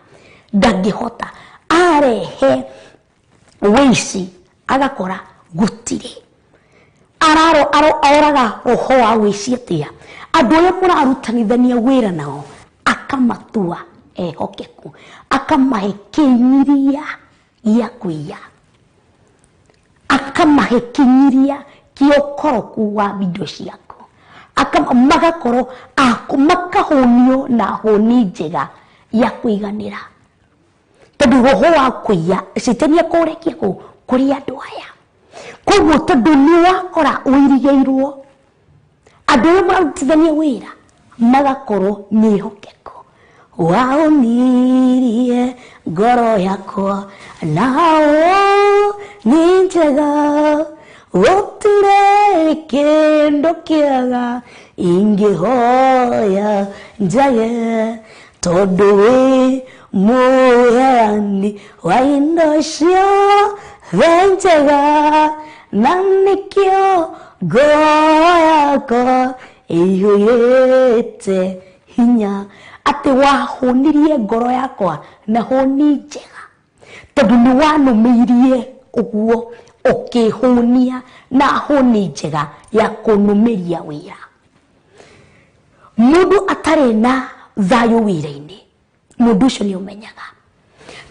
ndangĩhota. Arehe wĩici agakora gũtirĩ. Araga roho wa wĩici atĩa andũ arĩa mũrarutanithania wĩra nao, akamatua ehokeku, akamahe kĩnyiria gĩa kũiya, akamahe kĩnyiria kiokoroku wa video ciaku magakorwo makahonio na honi njega ya kwiganira tondu roho wa kuiya citenia kurekia kuri andu aya koguo tondu ni wakora wirigeirwo andu marutithania wira magakorwo nihokeku waonirie ngoro yakwa nao ni njega gutire kindu kiega ingihoya njage tondu wi muheani wa indo ciothe njega na nikio ngoro yakwa iyuyite hinya ati wahonirie ngoro yakwa na honi njega tondu ni wanumirie uguo ukihonia na honi njega ya kunumiria wira mundu atari na thayu wira-ini mundu ucio ni umenyaga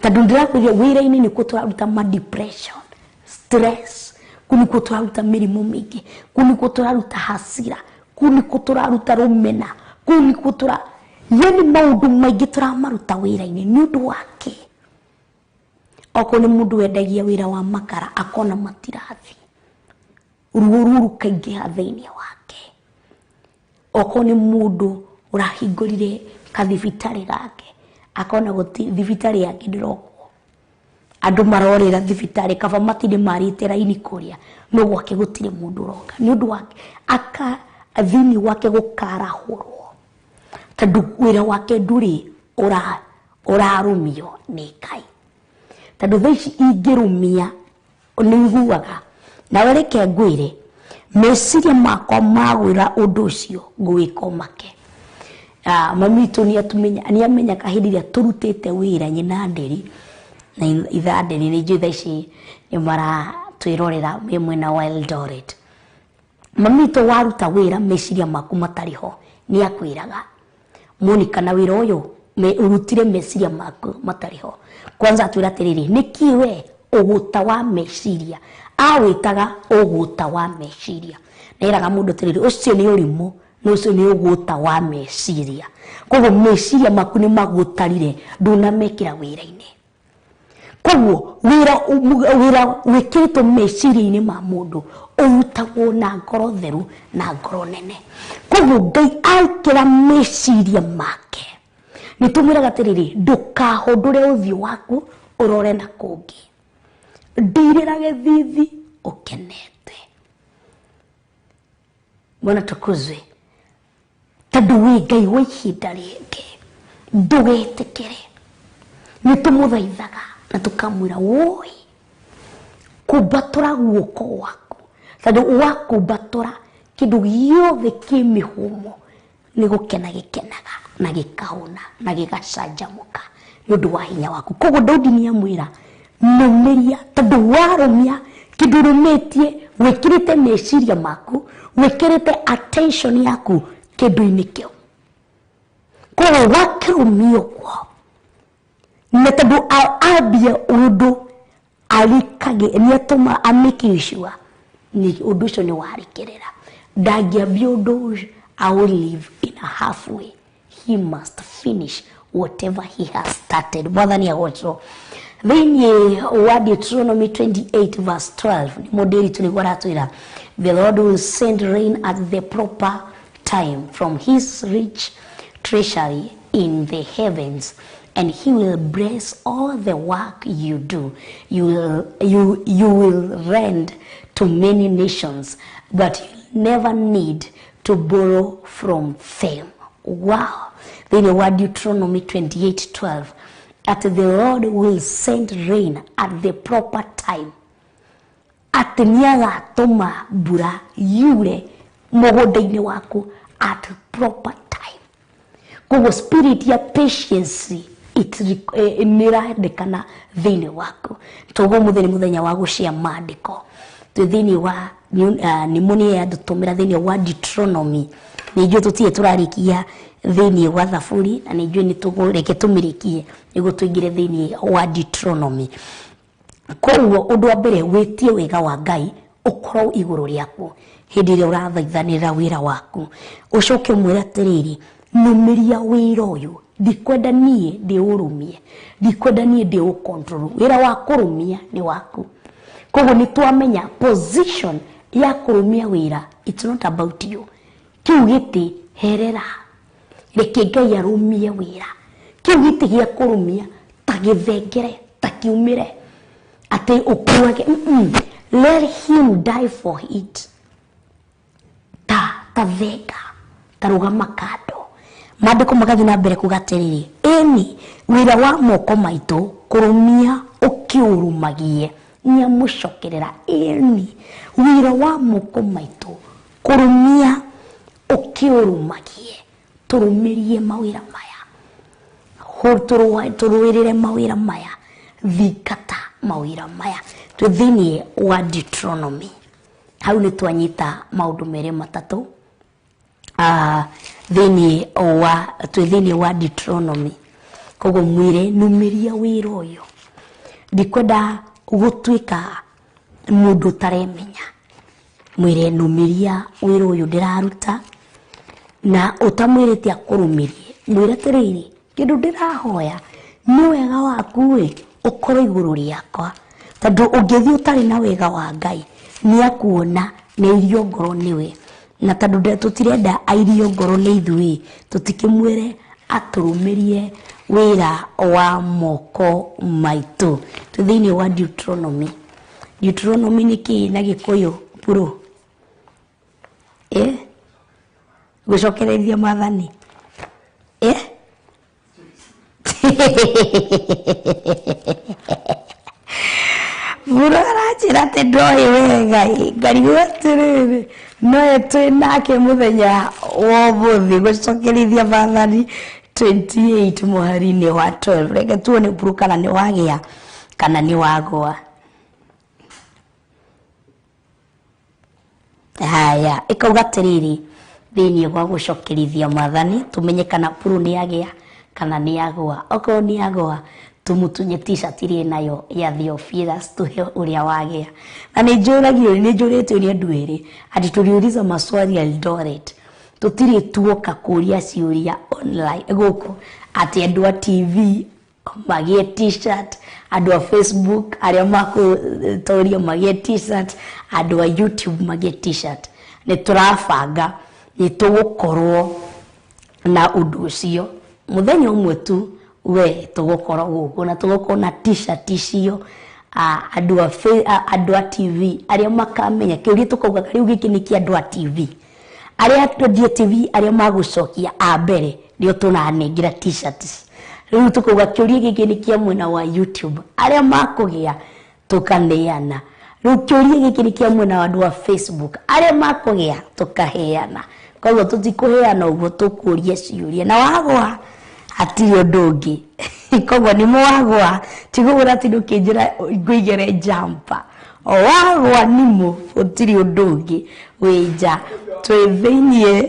tondu ndirakwira wira-ini ni kuturaruta ma depression stress kuni kuturaruta mirimu mingi kuni kuturaruta hasira kuni kuturaruta rumena kuni kutura yani maundu maingi turamaruta wira-ini ni undu wake oko ni mundu wendagia wira wa makara akona matirathi ruru kaingiha thiini wake oko ni mundu urahingurire kathibitari gake akona guti thibitari yake ndiroko andu marorira thibitari kaba matinde marite raini kuria no gwake gutire mundu roka ni undu wake aka thini wake gukarahurwo tondu wira wake nduri urarumio ni Ngai tondu thaici ingirumia niguaga na wereke ngwire meciria makwa magwira undu ucio ngwiko make mamitu ni amenya kahindi ria turutite wira nyina nderi na ithanderi ni thaici ni mara twirorera mwena wa Eldoret mamitu waruta wira meciria maku matariho ni akwiraga Monica na wira uyu urutire meciria maku matariho kwanza atwira tiriri nikiwe uguta wa meciria awitaga uguta wa meciria neraga mundu tiriri ucio ni urimu no ucio ni uguta wa meciria koguo meciria maku ni magutarire ndunamekira wira-ini koguo wira wikirito meciria-ini ma mundu urutagwo na ngoro theru na ngoro nene koguo Ngai aikira meciria make nitumiraga tiriri ndukahondure uthio waku urore na kungi ndirira thithi ukenete mwana tukuzwe tondu wi Ngai wa ihinda ringi ndugetikire nitumuthaithaga na tukamwira woi kubatura guoko waku tondu wakubatura kindu giothe ki mihumo ni gukena gikenaga na gikahuna na gigacanjamuka ni undu wa hinya waku koguo Daudi ni amwira numiria tondu warumia kindu rumitie wikirite meciria maku wikirite attention yaku kindu-ini kiu koguo wakirumio kwa na tondu ambia undu alikage ni atuma amikishwa ni undu ucio ni warikirira ndagiambia undu I will live in a halfway. He must finish whatever he has started. Mwathani agocwo. Thĩinĩ wa Deuteronomy 28 verse 12 ni modeli tulikuwa twira the Lord will send rain at the proper time from his rich treasury in the heavens, and he will bless all the work you do. You will rend to many nations, but you never need to borrow from them. Wow. Then the word Deuteronomy 28:12. At the Lord will send rain at the proper time. At niaga toma bura yure mogodaini waku at proper time. Kogo spirit ya patience niraendekana thini waku. Togo muthenya wa gucia maandiko. Thini wa ni muni ya dutumira thini wa Deuteronomy. Nijue tutie turarikia thini wa Thaburi na nijue nitugureke tumirikie nigo tuingire thini wa Deuteronomy. Koguo undu wa mbere witie wega wa Ngai ukorwo iguru riaku hindi ria urathaithanira wira waku ucoke mwira tiriri numiria wira uyu ndikwenda nie ndiurumie ndikwenda nie ndiukontrol wira wa kurumia ni waku koguo ni twamenya position ya kurumia wira it's not about you kiu giti herera reke Ngai arumie wira kiu giti gia kurumia tagithengere takiumire ati ukuage let him die for it tavega tarugama kando maandiko magathi na mbere kugatiriri eni wira wa moko maitu kurumia ukiurumagie nyamucokerera eni wira wa moko maitu kurumia ukiurumagie turumirie mawira maya turuirire mawira maya thikata mawira maya twithini wa Deuteronomy hau ni twanyita maundu mere matatu twithini wa Deuteronomy koguo mwire numiria wira uyu ndikwenda gutwika mundu taremenya mwire numiria wira uyu ndiraruta na utamwirite akurumirie mwire tiriri kindu ndirahoya ni wega waku we ukorwo iguru riakwa tondu ungithi utari na wega wa Ngai ni akuona ni irio ngoro niwe na tondu tutirenda airio ngoro ni ithui tutikimwire aturumirie wira wa moko maitu twithini wa Deuteronomy ni ki na Gikuyu puro gucokerithia mathani Murarachira te ndoi wega ngari watiriri no twinake muthenya wa muthi gucokerithia mathani 28 muhari-ini wa 12 reke tuone puru kana ni wagia kana ni wagwa haya ikauga tiriri thini wa gucokerithia mathani tumenye kana puru ni agia kana ni agwa oko ni agwa tumutunye t-shirt iri nayo ya Theophilus tuhe uria wagia na ni njurite ni andu eri ati turiuliza maswali ya Eldoret tutiri tuoka kuria ciuria online guku ati andu a TV magie t-shirt andu a Facebook aria mako toria magie t-shirt andu a YouTube magie t-shirt ni turabanga ni tugukorwo na undu ucio muthenya umwe tu we tugukorwo guku na tugukorwo na t-shirt icio andu a TV aria makamenya kiuria tukauga riu giki ni ki andu a TV aria twendie TV aria magucokia a mbere ndio tunanengira t-shirts riu tukauga kiuria giki ni kia mwena wa YouTube aria makugia tukaneana riu kiuria giki ni kia mwena wa andu a Facebook aria makugia tukaheana koguo tutikuheana uguo tukuria ciuria na wagwa atio ndungi koguo ni mwagwa tigura tindu kinjira nguigere jumper o wagwa nimo utiri undungi wija twithinie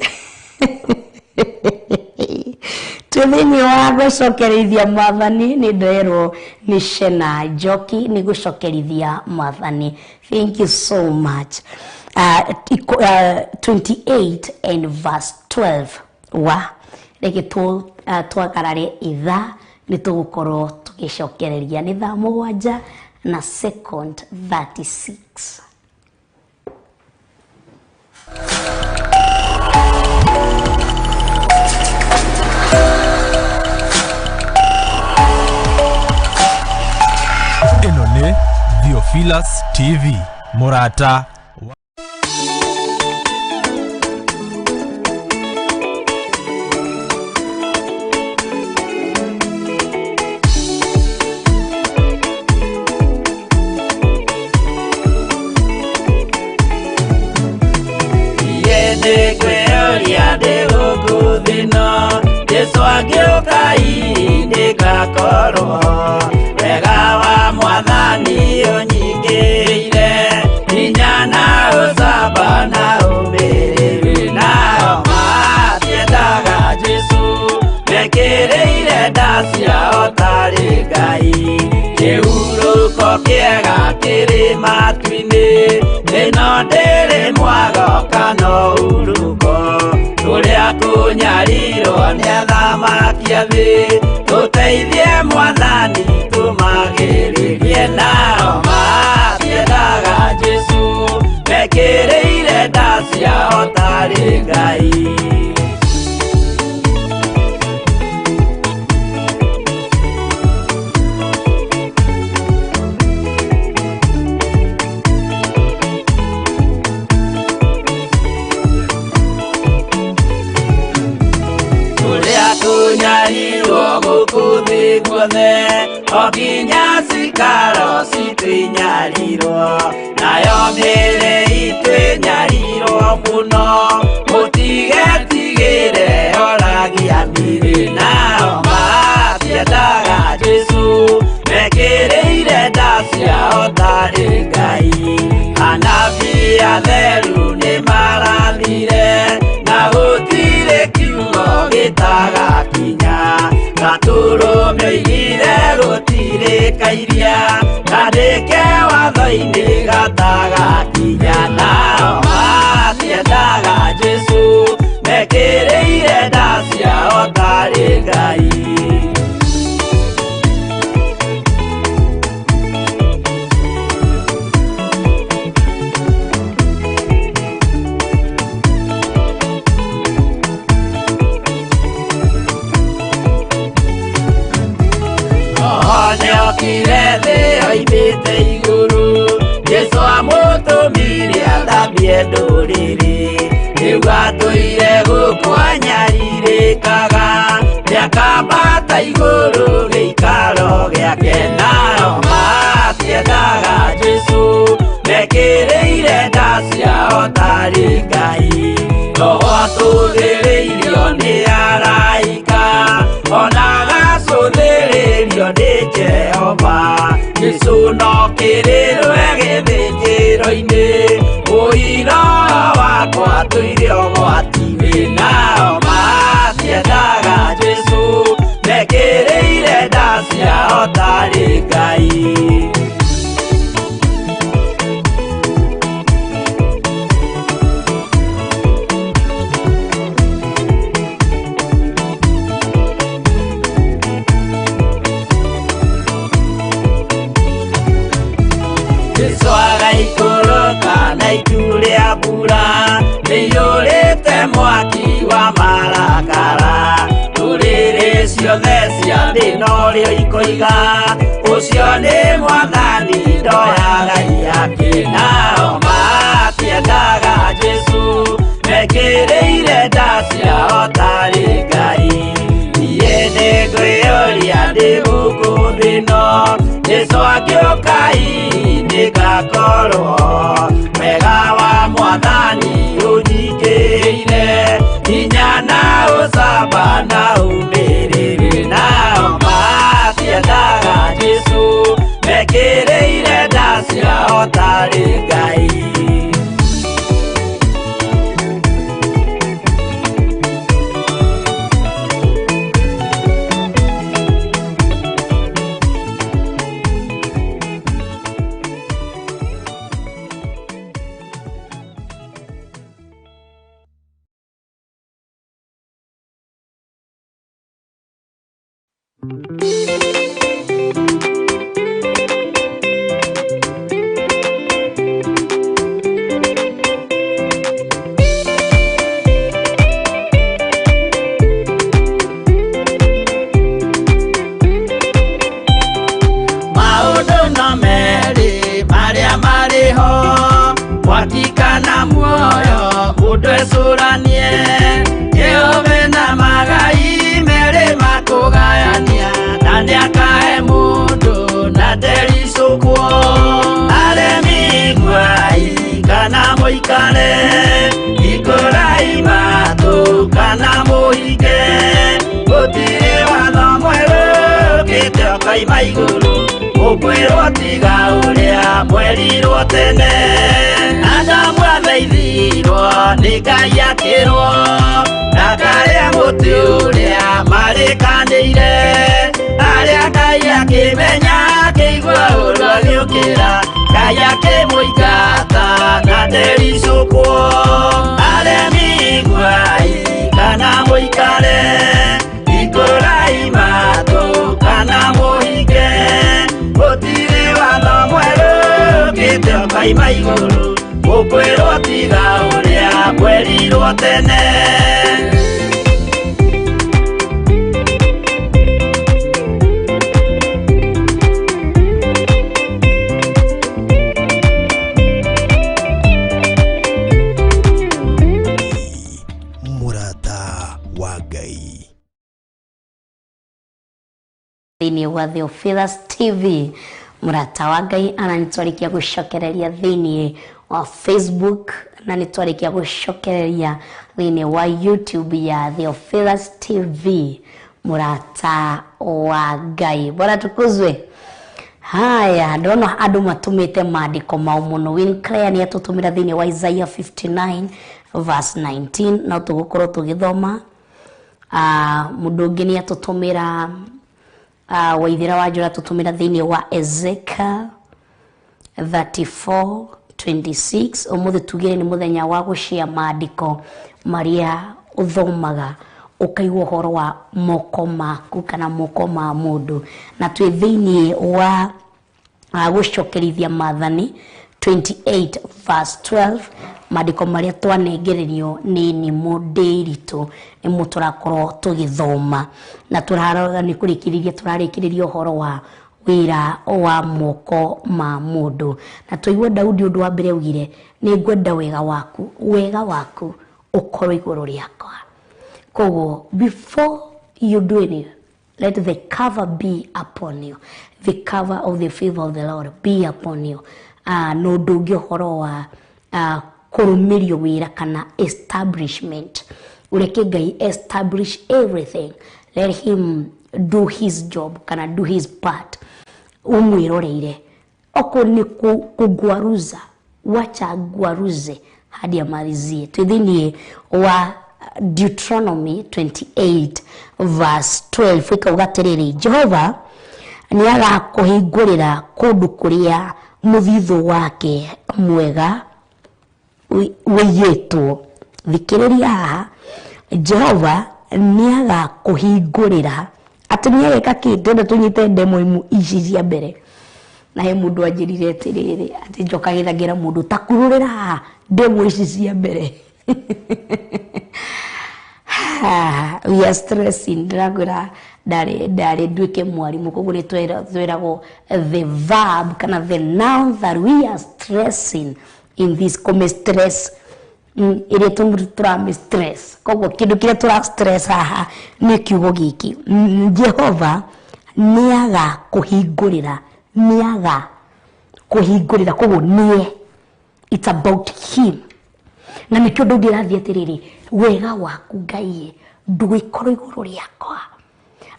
wa gucokerithia mathani ni nderwo ni Shena Njoki ni gucokerithia mathani. Thank you so much. 28 and verse 12 wa reke twakarare itha ni tugukorwo tugicokereria ni thaa 7 na second 36. Ino ni Theophilus TV Murata. Wega wa Mwathani unyingĩire hinya na ũcamba na ũmĩrĩru nao matiendaga Jesu mekĩrĩire nda ciao tarĩ Ngai kĩhurũko kĩega kĩrĩ matu-inĩ ĩno ndĩrĩ mwagoka no urugo tũrĩa kũnyarirwo nĩ athamaki a thĩ tũteithie Mwathani tũmagĩrĩrie nao matiendaga Jesũ mekĩrĩire nda ciao tarĩ Ngai. Guothe okinya cikaro citwĩnyarirwo nayo mĩĩrĩ itwĩnyarirwo mũno mũtigetigĩre oragia mĩĩrĩ nao matiendaga Jesũ mekĩrĩire nda ciao tarĩ Ngai. Anabii atheru nĩ marathire na gũtirĩ kiugo gĩtagakinya gatũrũme oigire gũtirĩ kairia kandĩke watho-inĩ gatagakinya nao matiendaga Jesũ mekĩrĩire nda ciao tarĩ Ngai. Nĩokire thĩ oimĩte igũrũ Jesũ amũtũmire athambie ndũrĩrĩ rĩu atũire gũkũ anyarirĩkaga nĩakambata igũrũ gĩikaro gĩake nao matiendaga Jesũ mekĩrĩire nda ciao tarĩ Ngai. Roho atũthĩrĩirio nĩ araika ona gacũthĩrĩrio nĩ Jehova Jesũ no kĩrĩrwe gĩthĩnjĩro-inĩ ũira wakwa tũire ũgwati-inĩ nao matiendaga Jesũ mekĩrĩire nda ciao tarĩ Ngai. Na itu rĩa mbura nĩiyũrĩte mwaki wa marakara ndũrĩrĩ ciothe cia thĩ norĩo ikoiga ũcio nĩ Mwathani ndoyaga yake nao matiendaga Jesũ mekĩrĩire nda ciao tarĩ Ngai. Niĩ nĩngwĩyũria ndĩ gũkũ thĩ ĩno Jesũ angĩũka hihi ngakorwo wega wa Mwathani ũnyingĩire hinya na ũcamba na ũmĩrĩru nao matiendaga Jesũ mekĩrĩire nda ciao tarĩ Ngai. Watikana muoyo mũndũ ecũranie Jehova na magai merĩ makũgayania na nĩakahe mũndũ na ndericũkwo aremi iguai kana mũikare ikũrai matũ kana mũhinge gũtirĩ watho mwerũ ũkĩte ũkaima igũrũ ũkwĩrwo tiga ũrĩa mwerirwo tene Adamu athaithirwo nĩ Ngai akĩrwo ndakarĩa mũtĩ ũrĩa marĩkanĩire arĩa Ngai akĩmenya akĩigua ũhoro agiukira kaya kimuigata na ndericukwo aremi gwai kana muikare ikorai mato kana muhige gutiri watho mweru kite okaima iguru gukwirwo tiga uria kwerirwo tene. Thini wa Theophilus TV murata wa Ngai ananitwarikia gucokereria thini wa Facebook na nitwarikia gucokereria thini wa YouTube ya Theophilus TV murata wa Ngai. Bora tukuzwe. Haya, ndona andu matumite maandiko mau muno. Winclair ni atutumira thini wa Isaiah 59 verse 19 na tugukorwo tugithoma. Mundu ungi ni atutumira Waithira wa Njora tutumira thini wa Ezekiel 34:26. Umuthi tugire ni muthenya wa gucia maandiko maria uthomaga ukaigwa horo wa moko maku kana moko ma mundu, na twi thini wa gucokerithia Maathani 28 verse 12. Maandiko maria twanengererio ni moderitu ni muturakorwo tugithoma na turaroga ni kurikiriria turarikiririo horo wa wira wa moko ma mundu, na tuigwe Daudi undu wa mbere ugire ni ngwenda wega waku ukorwo iguru riakwa. Koguo before you do it, let the cover be upon you, the cover of the favor of the Lord be upon you. No ndungi horo wa kurumirio wira kana establishment. Ureke Ngai establish everything. Let him do his job kana do his part. Umwiroreire oko ni kugwaruza, wacha gwaruze hadi amalizie. Twithini wa Deuteronomy 28 verse 12 ikagugatiriri Jehova ni agakuhingurira kundu kuria muthithu wake mwega wiyetwo. Thikiriria haha, Jehova ni agakuhingurira ati ni ageka kindu na tunyite demo imu ici cia mbere. Na he mundu anjirire atiriri ati njoka githagira mundu takururira haha demo ici cia mbere. We are stressing dragura dare duke mwalimu koguo ni twerago the verb kana the noun that we are stressing in this come stress ile tumurame stress koguo kindu kile tura stress haha ni kiugo giki Jehova niaga kuhingurira koguo nie it's about him. Na nikyo ndirathie atiriri wega waku Ngai ndwikorwo iguru riakwa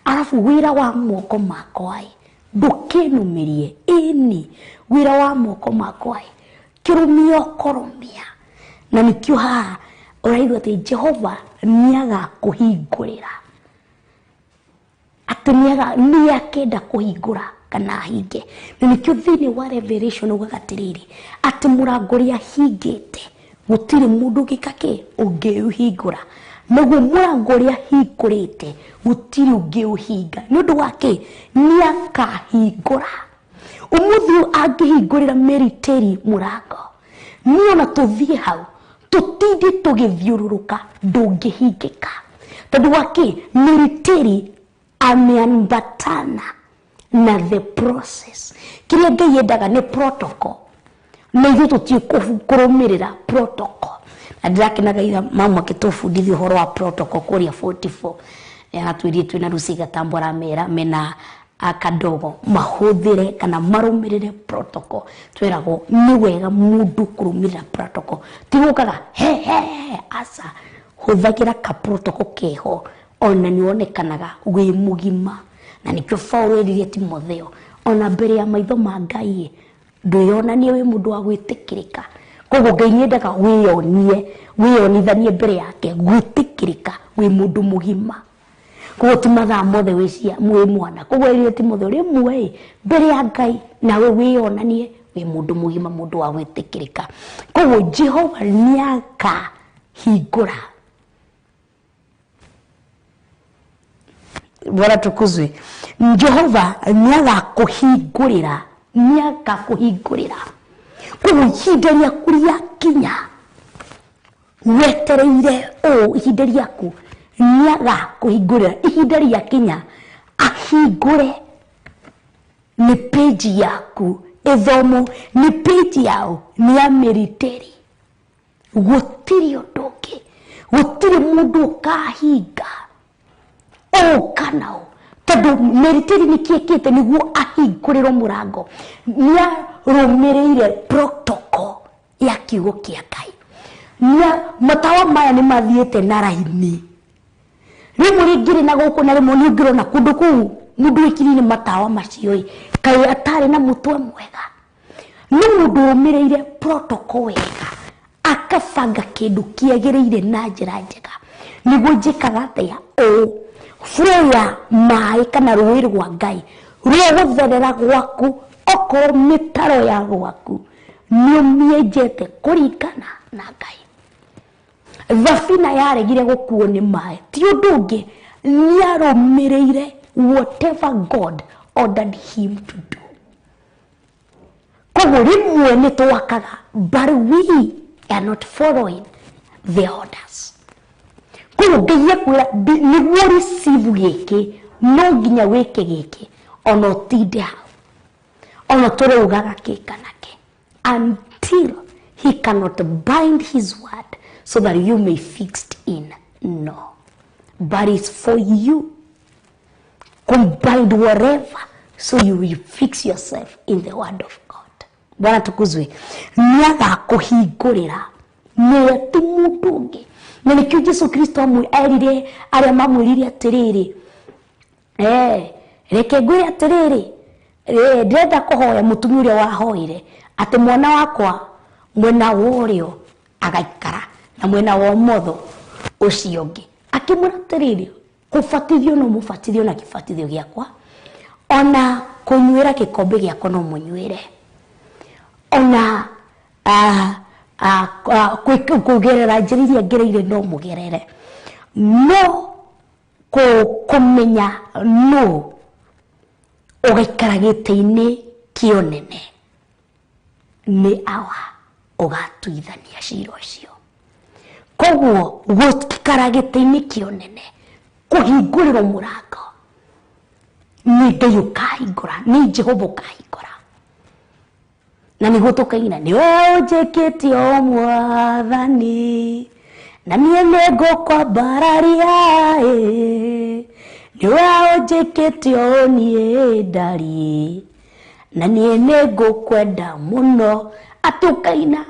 arafu wira wa moko makwa ndukinumirie ini wira wa moko makwa kirumio koromia. Na nikyo ha uraigwa ati Jehova niaga kuhingurira ati niaga kenda kuhingura kana hinge. Na nikyo thini wa Revelation ugagatiriri ati murango ria hingite gutiri mundu gikake ungeuhingura, naguo murango ria hingurite gutiri ungeuhinga ni undu wake niakahingura. Umuthi angihingurira meriteri murango niona tuthie hau tutindi tugithiururuka ndungihingika tondu wake meriteri ameambatana na the process. Kiria Ngai yendaga ni protocol na ithu tutie kurumirira protocol. Na ndirakenaga mama akitufundithia horo wa protocol kuria 44 atwiri twina rusiga tambora mena akadogo mahuthire kana marumirire protocol. Twirago ni wega mundu kurumirira protocol tigukaga asa huthagira ka protocol keho ona nionekanaga wi mugima. Na nikyo Paulo eririe Timotheo ona mbere ya maitho ma Ngai nduyonanie wi mundu wa gwitikirika. Koguo Ngai nyendaga wiyonithanie mbere yake gwitikirika wi mundu mugima. Koguo ti mathaa mothe wĩcia mwĩ mwana. Koguo ĩrĩa Timotheo rĩmwe mbere ya Ngai nawe wĩonanie wĩ mũndũ mũgima, mũndũ wa gwĩtĩkĩrĩka. Koguo Jehova nĩakahingũra. Bwana tukuzwe. Jehova nĩagakũhingũrĩra. Koguo ihinda rĩaku rĩakinya wetereire ihinda rĩaku nĩagakũhingũrĩra. Ihinda rĩakinya ahingũre. Nĩ page yaku ithomo, nĩ page yao nĩ ya military. Gũtirĩ ũndũ ũngĩ, gũtirĩ mũndũ ũkahinga kanao, tondũ military nĩkĩkĩte nĩguo ahingũrĩrwo mũrango. Nĩarũmĩrĩire protocol ya kiugo kĩa Ngai. Matawa maya nĩ mathiĩte na raini. Rĩmwe rĩngĩrĩ na gũkũ na rĩmwe nĩũngĩrona kũndũ kũu mũndũ wĩkĩrĩire matawa macio kaĩ atarĩ na mũtwe mwega. Nĩ mũndũ ũrũmĩrĩire protocol wega, akabanga kĩndũ kĩagĩrĩire na njĩra njega. Nĩguo njĩkaga atĩa flow ya maĩ kana rũĩ rwa Ngai rũrĩa gũtherera gwaku, okorwo mĩtaro ya gwaku nĩũmĩenjete kũringana na Ngai. Thabina yaregire gũkuo nĩ maĩ, ti ũndũ ũngĩ, nĩarũmĩrĩire whatever God ordered him to do. Koguo rĩmwe nĩtwakaga, but we are not following the orders. Koguo Ngai akwĩra nĩguo receive gĩkĩ no nginya wĩke gĩkĩ, ona ũtinde hau, ona tũraugaga kĩkanake, until he cannot bind his word so that you may fixed in. No, but it's for you. Combine whatever so you will fix yourself in the word of God. Bwana tukuzwe. Nĩagakũhingũrĩra. Nĩ ti mũndũ ũngĩ. Na nĩkĩo Jesu Kristo erire arĩa mamwĩrire atĩrĩrĩ, reke ngwĩre atĩrĩrĩ, ndĩrenda kũhoya mũtumia ũrĩa wahoire atĩ mwana wakwa mwena wa ũrĩo agaikara na mwena wa ũmotho ũcio ũngĩ. Akĩmwĩra atĩrĩrĩ, kũbatithio no mũbatithio na kĩbatithio gĩakwa, ona kũnyuĩra gĩkombe gĩakwa no mũnyuĩre, ona kũgerera njĩra iria ngereire no mũgerere, no kũmenya no ũgaikara gĩtĩ-inĩ kĩa ũnene nĩ awa ũgatuithania cira ũcio. Koguo gũikara gĩtĩ-inĩ kĩa ũnene, kũhingũrĩrwo mũrango, nĩ Ngai ũkahingũra, nĩ Jehova ũkahingũra. Na nĩguo tũkaina nĩũnjĩkĩte o Mwathani, na niĩ nĩngũkwambararia, nĩwe ũnjĩkĩte o niĩ ndari, na niĩ nĩngũkwenda mũno. Atũkaina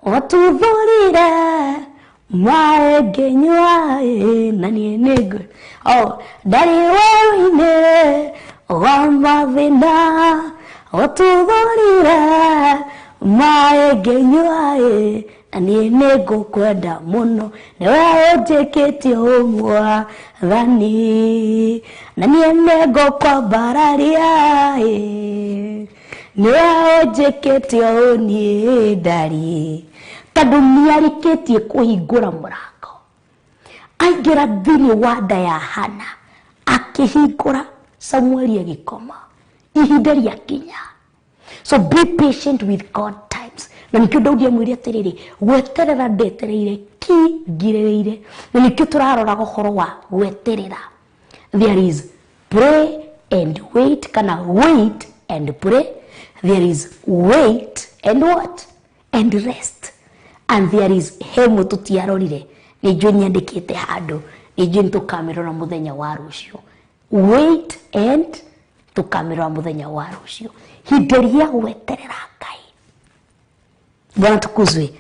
watuthũrire maĩ ngĩnyua, na niĩ nĩngũ ndarĩ werũ-inĩ wa mathĩna, watuthũrire maĩ ngĩnyua, na niĩ nĩngũkwenda mũno, nĩwe ũnjĩkĩte o Mwathani, na niĩ nĩngũkwambararia, nĩwe ũnjĩkĩte o niĩ ndari. Tondũ nĩarĩkĩtie kũhingũra mũrango. Aingĩra thĩinĩ wa nda ya Hana, akĩhingũra, Samueli agĩkoma, ihinda rĩakinya. So be patient with God times. Na nĩkĩo Daudi amwĩre atĩrĩrĩ, gweterera ndetereire ngirĩrĩire. Na nĩkĩo tũrarora ũhoro wa gweterera. There is pray and wait, kana wait and pray. There is wait and what? And rest. And there is hemo tutiarorire. Nĩnjũĩ nyandĩkĩte handũ, nĩnjũĩ nĩtũkamĩrora mũthenya wa rũciũ. Wait and tũkamĩrora mũthenya wa rũciũ. Ihinda rĩa gweterera Ngai. Bwana tukuzwe.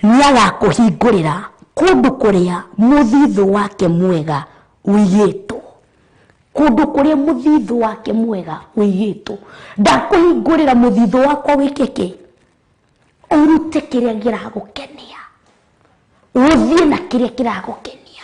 Nĩagakũhingũrĩra kũndũ kũrĩa mũthithũ wake mwega ũigĩtwo. Kũndũ kũrĩa mũthithũ wake mwega ũigĩtwo. Ndakũhingũrĩra mũthithũ wakwa wĩkĩke, ũrute kĩrĩa kĩragũkenia, ũthiĩ na kĩrĩa kĩragũkenia.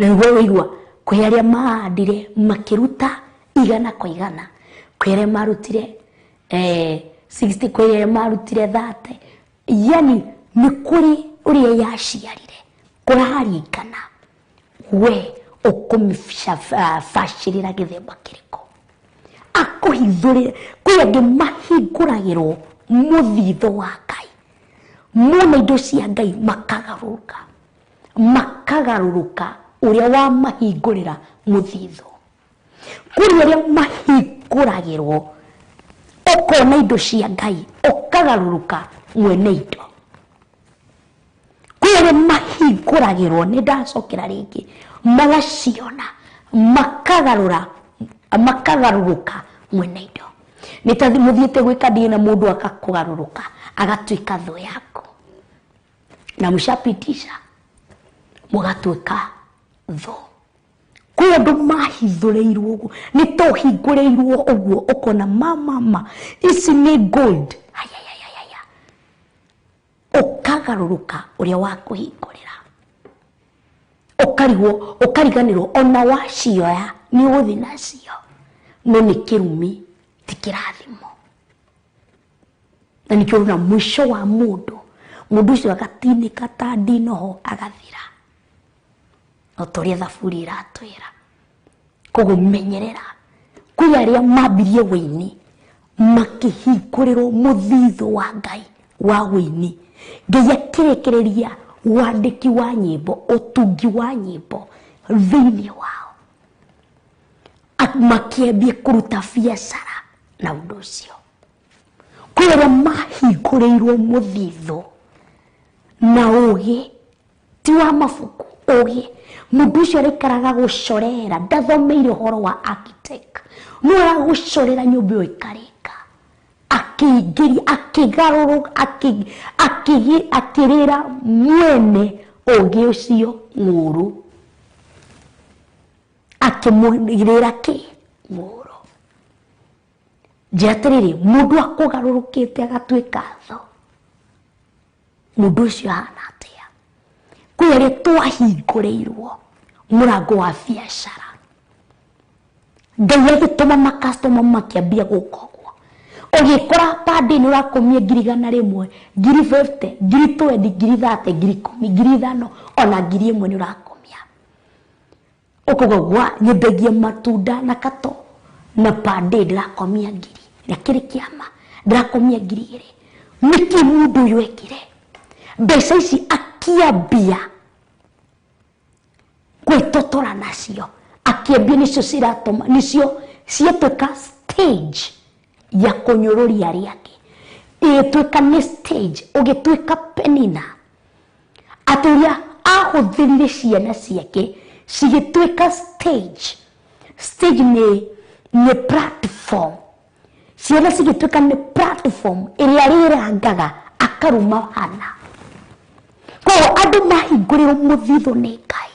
Nĩguo igua kwĩ arĩa mahandire makiruta igana kwa igana, kwĩ arĩa marutire 60, kwĩ arĩa marutire 30. Yani nĩ kũrĩ ũrĩa yaciarire, kũraringana we ũkũmĩbacĩrĩra gĩthemba kĩrĩkũ. Akũhithũrĩre, kwĩ angĩ mahingũragĩrwo mũthitho wa Ngai, mona indo cia Ngai makagarũrũka ũrĩa wa mahingũrĩra mũthitho. Kũrĩ arĩa mahingũragĩrwo ũkona indo cia Ngai ũkagarũrũka mwene indo. Kwĩ arĩa mahingũragĩrwo, nĩ ndacokera rĩngĩ, magaciona makagarũrũka mwene indo. Nĩ ta mũthiĩte gwĩka ndĩ na mũndũ akakũgarũrũka agatuĩka thũ yaku na mũcapitisha mũgatuĩka thũ. Kwĩ andũ mahithũrĩirwo ũguo, nĩ tũhingũrĩirwo ũguo ũkona mama ici nĩ gold, ũkagarũrũka ũrĩa wa kũhingũrĩra, ũkariganĩrwo ona wacioya nĩ ũgũthiĩ nacio, no nĩ kĩrumi ti kĩrathimo. Na nĩkĩo na mwisho wa mũndũ ũcio agatinĩka ta ndinoho agathira, no tũrĩa thaburi iratwĩra. Koguo menyerera, kwĩ arĩa mambirie wĩini makĩhingũrĩrwo mũthitho wa Ngai wa wĩini, Ngai akĩrekereria wandĩki wa nyĩmbo, ũtungi wa nyĩmbo thĩinĩ wao, makĩambia kũruta biacara na ũndũ ũcio. Kwĩ arĩa mahingũrĩirwo mũthitho na ũgĩ, ti wa mabuku, ũgĩ. Mũndũ ũcio araikaraga gũcorera, ndathomeire ũhoro wa architect, no aragũcorera nyũmba ĩyo ĩkarĩka, akĩingĩria, akĩgarũrũka, akĩrĩra mwene ũgĩ ũcio ng'ũrũ, akĩmũrĩra ng'ũrũ. Njĩra atĩrĩrĩ, mũndũ akũgarũrũkĩte agatuĩka thũ, mũndũ ũcio ahana atĩa? Kwĩ arĩa twahingũrĩirwo mũrango wa biacara, Ngai agĩtũma makastoma makĩambia gũka ũguo. Ũgĩkora pande nĩ ũrakomia 100,000, 50,000, 20,000, 30,000, 10,000, 5,000 ona 1,000 nĩ ũrakomia. Ũkauga nyendagia matunda na kato na pande ndĩrakomia 1,000, na kĩrĩ kĩama ndĩrakomia 2,000. Nĩkĩ mũndũ ũyũ ekire? Mbeca ici akiambia gwĩtotora nacio, akiambia nĩcio ciratũma, nĩcio ciatuĩka stage ya kũnyũrũria arĩa angĩ, ĩgĩtuĩka nĩ stage, ũgĩtuĩka Penina atĩ ũrĩa ahũthĩrire ciana ciake cigĩtuĩka stage. Stage nĩ platform, ciana cigĩtuĩka nĩ platform ĩrĩa rĩrangaga akaruma hana. Koguo andũ mahingũrĩrwo mũthitho nĩ Ngai,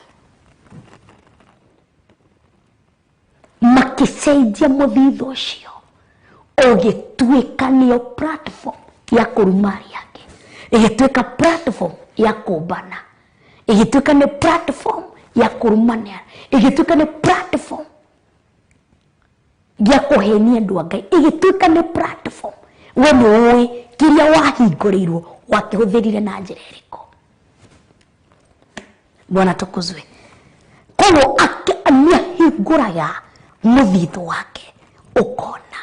makĩcenjia mũthitho ũcio ũgĩtuĩka nĩyo platform ya kũruma arĩa angĩ, ĩgĩtuĩka platform ya kũmbana, ĩgĩtuĩka nĩ platform ya kũrumania, ĩgĩtuĩka nĩ platform ya kũhenia andũ a Ngai, ĩgĩtuĩka nĩ platform we nĩ ũĩ kĩrĩa wahingũrĩirwo wakĩhũthĩrire na njĩra ĩrĩkũ. Bwana tukuzwe. Koguo nĩahingũraga mũthitho wake, ũkona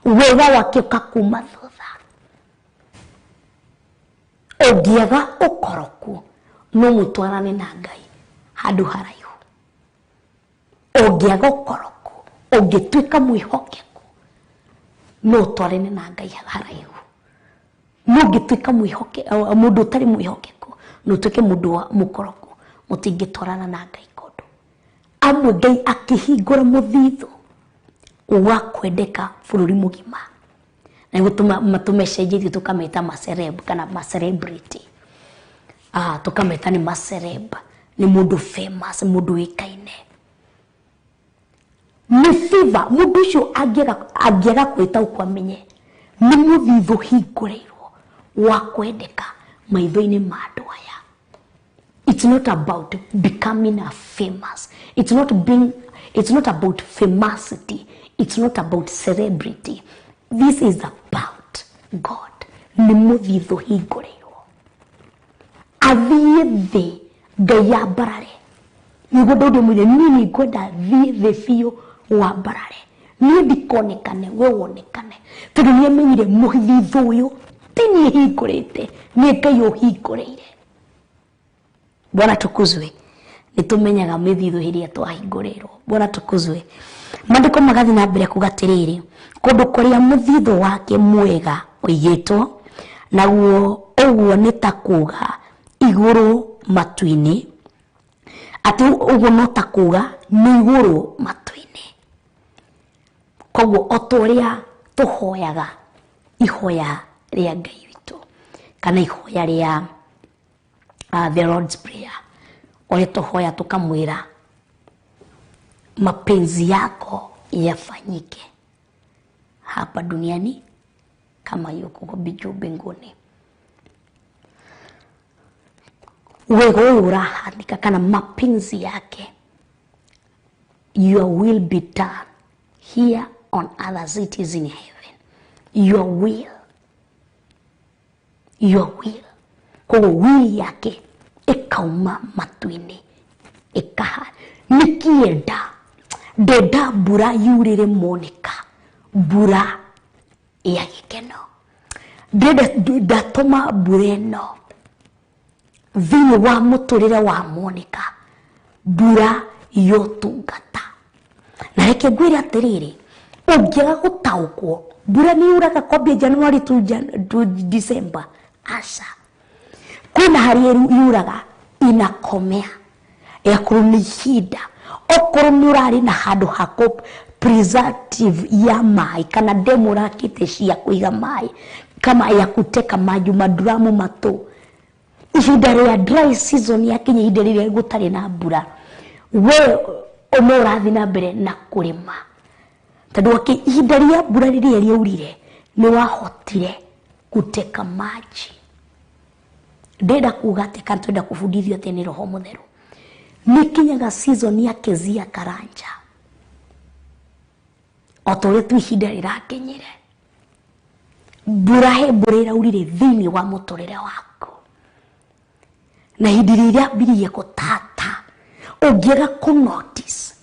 wega wake ũkakuma thutha. Ũngĩaga ũkoroku no mũtwarane na Ngai handũ haraihu. Ũngĩaga ũkoroku, ũngĩtuĩka mwĩhokeku no ũtwarane na Ngai haraihu. No ũngĩtuĩka mũndũ ũtarĩ mwĩhokeku no ũtuĩke mũndũ wa mũkoroku, mũtingĩtwarana na Ngai kũndũ. Amwe Ngai akĩhingũra mũthitho wa kwendeka bũrũri mũgima, na nĩguo tũmecenjetie tũkameta macereb kana macelebrity. Tũkameta nĩ macereb, nĩ mũndũ famous, mũndũ wĩkaine. Nĩ favor, mũndũ ũcio angĩaga kwĩtaũkwo amenye nĩ mũthitho hingũrĩirwo wa kwendeka maitho-inĩ ma andũ aya. It's not about becoming a famous. It's not about famousity. It's not about celebrity. This is about God. Ni muthitho hingoreirwo. Athie thi Ngai ambarare. Niguo ndondo mwire nini kwenda thie thi biu wambarare. Ni ndikonekane we wonekane. Tondu ni amenyire muthitho uyu tini hingorete ni Ngai uhingoreire. Bwana tukuzwe. Nitumenyaga mithitho hiria twahingũrĩrwo. Bwana tukuzwe. Maandĩko magathi na mbere kugatiriri kundu kuria muthitho wake mwega uigĩtwo naguo ũguo nĩ ta kuga igũrũ matu-inĩ ati ũguo no ta kuga nĩ igũrũ matu-inĩ. Koguo otoria tuhoyaga ihoya ria Ngai witũ kana ihoya ria the Lord's Prayer, ole tuhoya tukamwira mapenzi yako yafanyike hapa duniani kama yuko juu mbinguni. Wewe urahandika kana mapenzi yake, your will be done here on earth as it is in heaven. Your will kwa will yake ikauma matu-ini ikaha nikienda ndenda mbura yurire Monica, mbura ya gikeno. Ndatũma mbura ĩno thĩinĩ wa mũtũrĩre wa Monica, mbura yotungata. Na reke ngwĩre atĩrĩrĩ, ũngĩaga gũtaũkwo mbura nĩ yuraga kwambia January to December. Aca kuna hari yuraga inakomea yakorwo nĩ ihinda. Okorwo nĩ ũrarĩ na handũ hako preservative ya maĩ kana demo rakite cia kũiga maĩ kama ya kuteka maji madramu mato, ihinda rĩa dry season yakinya ihinda rĩrĩa gũtarĩ na mbura, we ũmũrathi na mbere na kũrĩma. Tondũ ihinda rĩa mbura rĩrĩa rĩaurire nĩ wahotire kuteka maji. Ndenda kuga atĩ kana twenda kũbundithio atĩ nĩ Roho Mũtheru. Nikinyaga season ya Kezia Karanja, otore tu ihinda rĩrakinyire, mbura ĩraurire thĩinĩ wa mũtũrĩre waku. Na hĩndĩ ĩrĩa mbiririe gũtata, ũngĩaga kũ-notice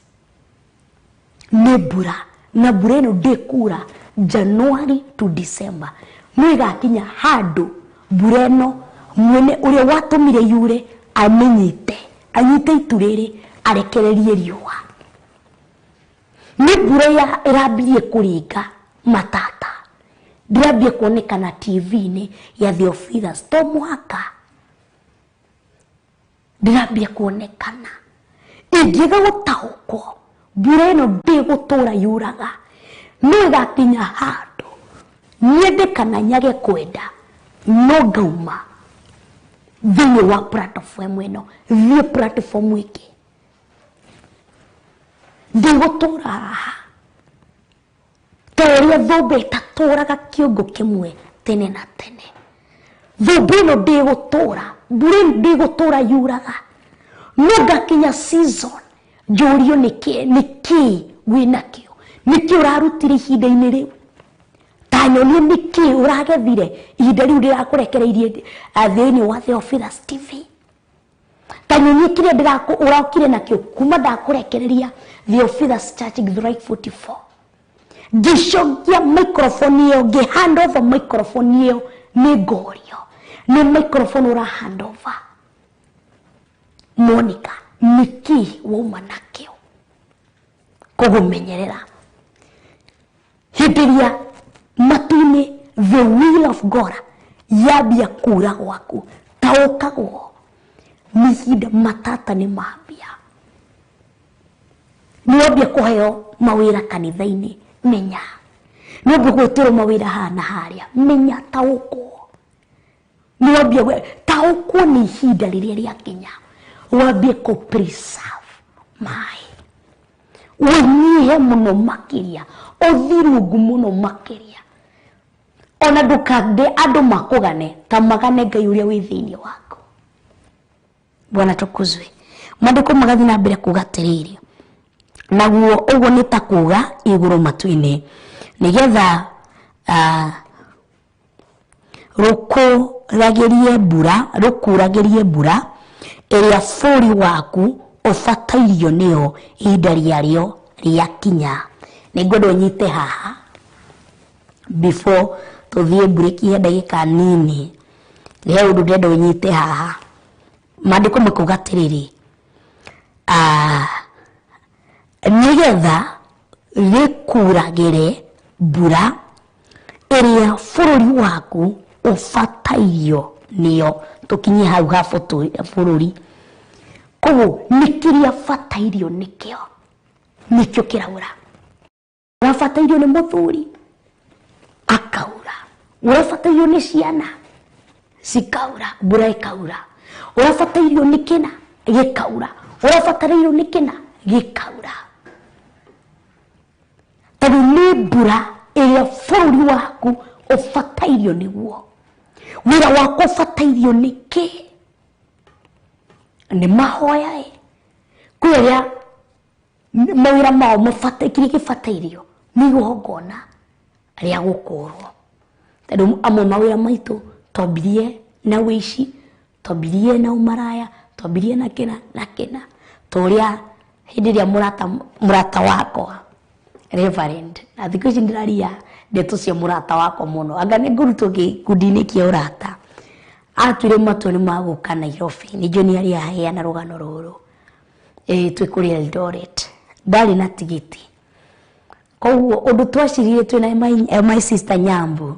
nĩ mbura, na mbura ĩno ndĩkura January to December. Nĩ ĩgakinya handũ mbura ĩno mwene ũrĩa watũmire yure amenyite, anyite itu rĩrĩ arekererie riũa. Nĩ mbura ĩrambirie kũringa matata, ndĩrambie kuonekana TV-inĩ ya Theophilus to mũhaka, ndĩrambie kuonekana. Ingĩaga gũtaũkwo mbura ĩno ndĩgũtũra yuraga, no ĩgakinya handũ nyende kana nyage kwenda no ngauma thĩinĩ wa platform ĩno thiĩ platform ĩngĩ. Ndĩgũtũra haha ta ũrĩa thũmbĩ ĩtatũraga kĩũngũ kĩmwe tene na tene. Thũmbĩ ĩno ndĩgũtũra, mbura ĩno ndĩgũtũra yuraga, no ngakinya season njũrio nĩkĩ wĩnakĩo, nĩkĩ ũrarutire ihinda-inĩ rĩu, ta nyonie nĩkĩ ũragethire ihinda rĩu ndĩrakũrekereirie thĩinĩ wa Theophilus TV. Ta nyonie kĩrĩa ũrokire nakĩo kuma ndakũrekereria Theophilus Church Githurai 44. Ngĩcokia microphone ĩyo, ngĩhand over microphone ĩyo nĩ ngorio, nĩ microphone ũra hand over. Monica, nĩkĩ wauma nakĩo? Kũgũmenyerera hĩndĩ ĩrĩa matu-inĩ the will of God yambia kura gwaku, taũkagwo nĩhinda matata nĩ mambia. Nĩwambia kũheo mawĩra kanitha-inĩ, menya. Nĩwambia gwĩtĩrwo mawĩra haha na harĩa, menya, taũkwo. Nĩwambia taũkwo nĩ ihinda rĩrĩa rĩakinya, wambie kũ preserve maĩ, wĩnyihe mũno makĩria, ũthirungu mũno makĩria. Ona ndũkande andũ makũgane ta magane Ngai ũrĩa wĩ thĩinĩ waku. Bwana tukuzwe. Maandiko magathi na mbere kuga atiriri, naguo uguo ni ta kuga iguru matu-ini nigetha rukuragirie mbura iria bũrũri waku ũbatairio nĩyo ihinda rĩarĩo rĩakinya. Nĩngwenda ũnyite haha before tũthiĩ break ya ndagĩka nini. Nĩ ũndũ ndĩrenda ũnyite haha. Maandĩko makuga atĩrĩrĩ, nigetha rĩkuragĩre mbura ĩrĩa bũrũri waku ũbatairio nĩyo. Tũkinye hau ha bũrũri. Koguo nĩ kĩrĩa batairio nĩkĩo kĩraura. Ũrabatairio nĩ mũthuri akaura, ũrabatairio nĩ ciana cikaura, mbura ĩkaura. Ũrabatairio nĩ kĩna gĩkaura, ũrabatairio nĩ kĩna gĩkaura. Tondũ nĩ mbura ĩrĩa bũrũri waku ũbatairio nĩguo. Wĩra waku ũbatairio nĩkĩ? Nĩ mahoya kwĩ arĩa mawĩra mao kĩrĩa gĩbatairio nĩ igongona rĩa gũkũrwo. Tondũ amwe mawĩra maitũ twambirie na wĩici, twambirie na umaraya, twambirie na kĩna na kĩna. Tũrĩa hĩndĩ ĩrĩa mũrata wakwa Reverend, na thikũ ici ndĩraria ndeto cia mũrata wakwa mũno, anga nĩ ngũrutwo gĩkundi-inĩ kĩa ũrata, atuire matua nĩ magũka Nairobi. Nĩ John arĩa aheana rũgano rũrũ twĩ kũrĩa Eldoret, ndarĩ na tigiti. Koguo ũndũ twacirire twĩna my sister Nyambu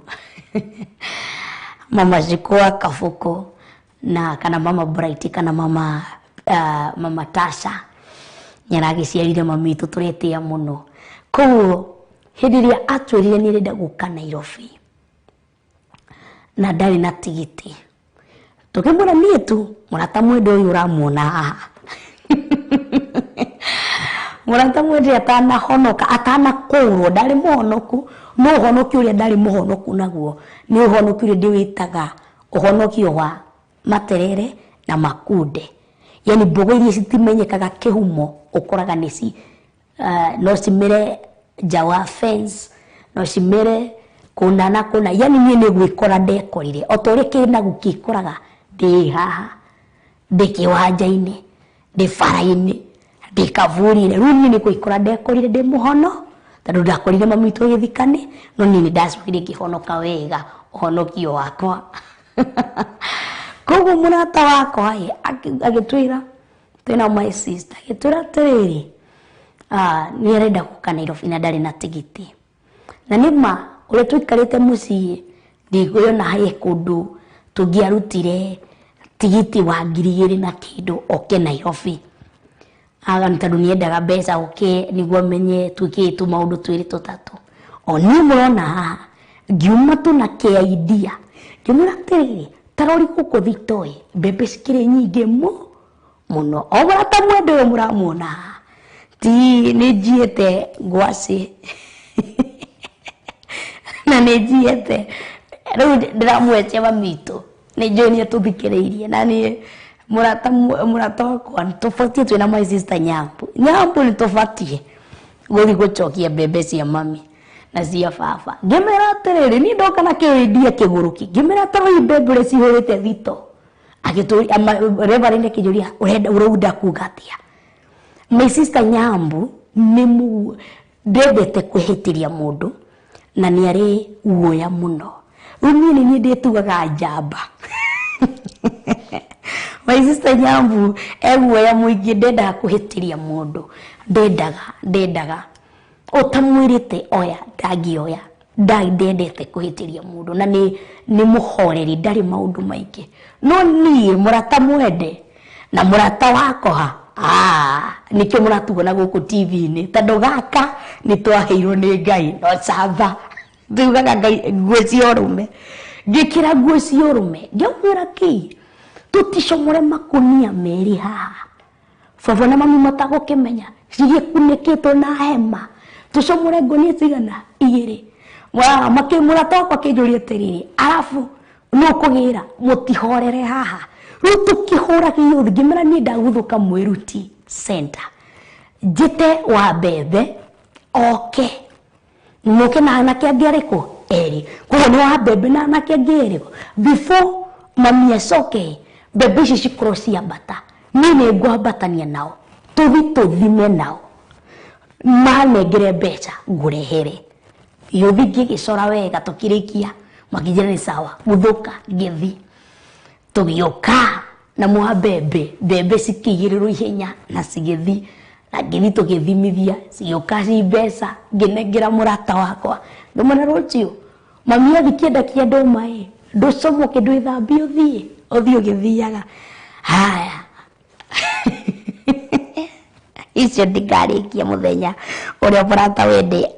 mama Jikwa Kafuko na kana mama Bright kana mama Tasha nyaragĩciarire mami itũ tũretĩa mũno. Koguo hĩndĩ ĩrĩa atwĩrire nĩ arenda gũka Nairobi na ndarĩ na tigiti, tũkĩmwĩra niĩ tu mũrata mwende ũyũ ũramuona haha mũrata mwende atanahonoka, atanakũrwo, ndarĩ mũhonoku. No ũhonokio ũrĩa ndarĩ mũhonoku naguo nĩ ũhonokio ũrĩa ndĩwĩtaga ũhonokio wa Materere na Makunde. Yani mbogo iria citimenyekaga kĩhumo ũkoraga nĩci no cimĩre nja wa fence, no cimĩre kũna na kũna. Yani niĩ nĩ gwĩkora ndekorire o ta ũrĩa kĩnagu kĩkoraga ndĩ haha, ndĩ kĩwanja-inĩ, ndĩ bara-inĩ, ndĩ kaburi-inĩ. Rĩu niĩ nĩ gwĩkora ndekorire ndĩ mũhono tondũ ndakorire mami witũ agĩthikane, no niĩ nĩ ndacokire ngĩhonoka wega ũhonokio wakwa. Koguo mũrata wakwa agĩtwĩra twĩna my sister, agĩtwĩra atĩrĩrĩ, nĩ arenda gũka Nairobi na ndarĩ na tigiti. Na nĩma ũrĩa tũikarĩte mũciĩ ndigwĩona harĩ kũndũ tũngĩarutire tigiti wa 2,000 na kĩndũ oke Nairobi. Tondũ nĩ endaga mbeca oke nĩguo menye twĩkĩte maũndũ twĩrĩ tũtatũ. O niĩ mũrona haha ngiuma tu na kĩidea, ngĩmwĩra atĩrĩrĩ, tarori gũkũ Thitoo mbembe cikĩrĩ nyingĩ mũno. O mũrata mwende ũyũ mũramuona haha ti nĩ njiĩte ngwacĩ na nĩ njiĩte, rĩu ndĩramwetia mami witũ nĩ John atũthikĩrĩirie, na niĩ mũrata wakwa tũbatiĩ twĩna my sister Nyambu nĩ tũbatiĩ gũthiĩ gũcokia mbembe cia mami na cia baba. Ngĩmera atĩrĩrĩ, niĩ ndoka na kĩrĩndia kĩgũrũki, ngĩmera tarori mbembe ũrĩa cihũrĩte Thitoo. Agĩtũria Reverend akĩnjũria ũrenda kuga atĩa? My sister Nyambu ndendete kwĩhĩtĩria mũndũ na nĩ arĩ guoya mũno. Rĩu niĩ nĩ niĩ ndĩtugaga njamba. My sister Nyambu guoya mũingĩ, ndendaga kwĩhĩtĩria mũndũ, ndendaga ũtamwĩrĩte oya ndangĩoya, ndendete kwĩhĩtĩria mũndũ na nĩ mũhoreri, ndarĩ maũndũ maingĩ. No niĩ mũrata mwende na mũrata wakwa nĩkĩo mũratuona gũkũ TV-inĩ, tondũ gaka nĩ twaheirwo nĩ Ngai, no camba tugaga Ngai nguo cia ũrũme. Ngĩkĩra nguo cia ũrũme ngĩmwĩra kĩ tũticomore makũnia merĩ haha, baba na mami matagũkĩmenya cigĩkunĩkĩtwo na hema, tũcomore ngũnia cigana 2. Mũrata wakwa akĩnjũria atĩrĩrĩ, arabu no kugira mutihorere haha rutukihora kiyuthi ngimera ni ndaguthuka mwiruti center jite wa bebe okay muke na anake angeriko eri kwa ni wa bebe na anake angeriko before mami esoke bebe ici cikrosia bata nini ngwabatania nao tuthime nao manengere mbeca ngurehere yuthi ngigicora wega tukirikia makijira ni sawa guthuka ngithi tugioka na mwa bebe cikigirirwo ihenya na cigithi na ngithi tugithimithia cioka ci mbeca nginengera murata wakwa ndumana rucio mami athikienda kienda mai nducomoke ndwithambia uthie ugithiaga haya icio ndingarikia muthenya uria murata wende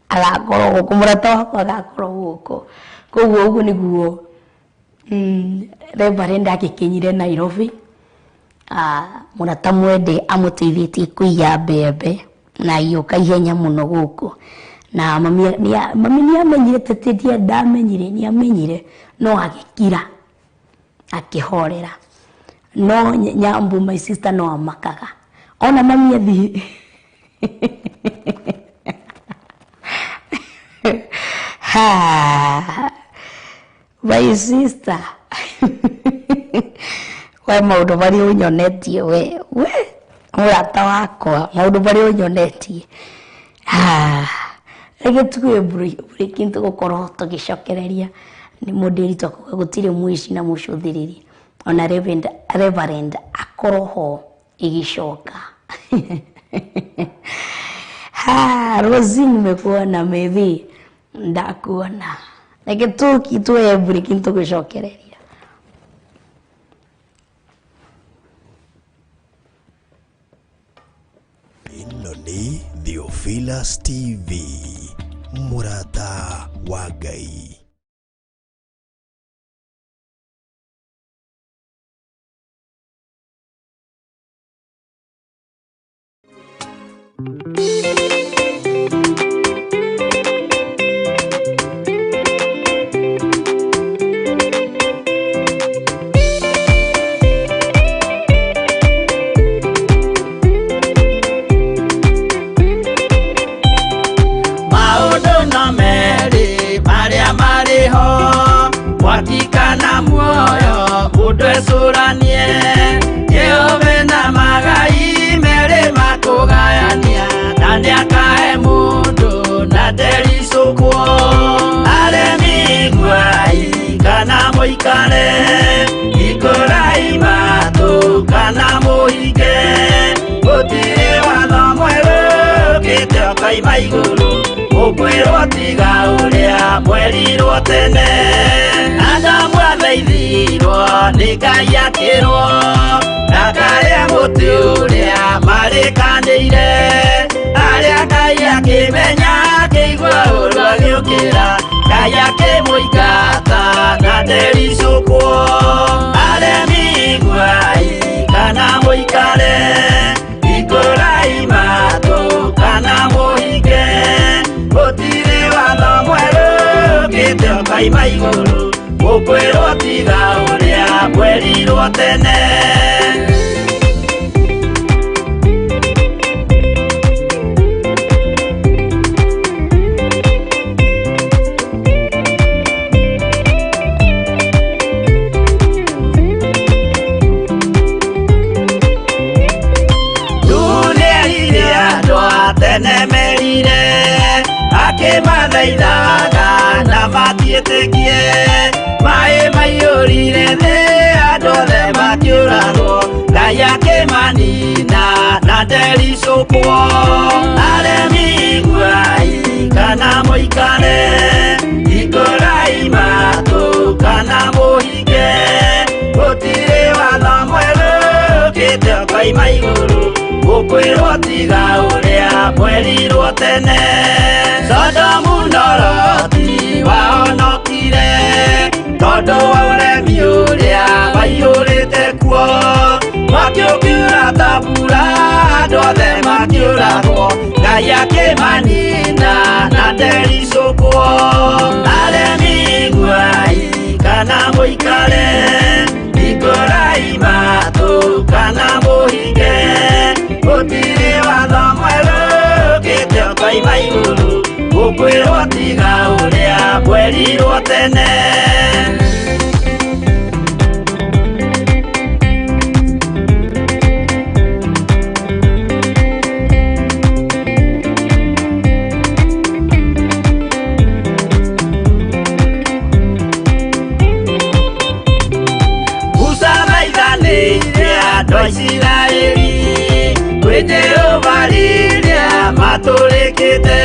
agakorwo guku murata wakwa agakorwo guku koguo uguo niguo Reverend akikinyire Nairobi murata mwende amuteithĩtie kuiya mbembe na ioka ihenya muno guku na mami ni amenyire tetedia ndamenyire ni amenyire no agikira akihorera no nyambu my sister no amakaga ona mami athi ha my sister we maundu bari unyonetie we murata wakwa maundu bari unyonetie rege tukue breaking tugukoro tugicokereria ni mudiri twakuga gutire mwici na mucuthiriri ona reverend akoroho igicoka Rosie nimekuona maybe ndakuona rege tukitue breaking tugicokereria Inoni Theophilus TV Murata wa Ngai. Watikana muoyo udwesuranie Jehova na magai mere makugayania nandi akae mundu na derisukwo aremi gwai kana moikare ikorai matu kana moike gutire watho mweru gite okaima iguru ukwirwo tiga uria mwerirwo tene Adamu athaithirwo nĩ Ngai akĩrwo ndakarĩa mũtĩ ũrĩa marĩkanĩire arĩa Ngai akĩmenya akĩigua ũru agĩũkĩra Ngai akĩmũingata na ndericũkwo aremi gwai kana mũikare ikũrai matũ kana mũhinge gũtirĩ watho mwerũ gĩte okaima igũrũ ukwirwo tiga uria mwerirwo tene dunia iria andũ tene merire akimathaithaga na matiĩtĩkie Mae maiyũrire thĩ andũ othe makĩũragwo Ngai akĩmanina na ndericũkwo aremi gwai kana mũikare ikũrai matũ kana mũhinge gũtirĩ watho mwerũ gĩte okaima igũrũ ũkwĩrwo tiga ũrĩa mwerirwo tene Sodomu na Loti wahonokire tondũ wa ũremi ũrĩa waiyũrĩte kuo makĩũkĩra ta mbura andũ othe makĩũragwo Ngai akĩmanina na ndericũkwo aremi gwai kana kana muikare ikoraima tu kana muhige gutire watho mweru kite koima iguru gukwirwo tiga uria kwerirwo tene Israeli kwetero variria maturikite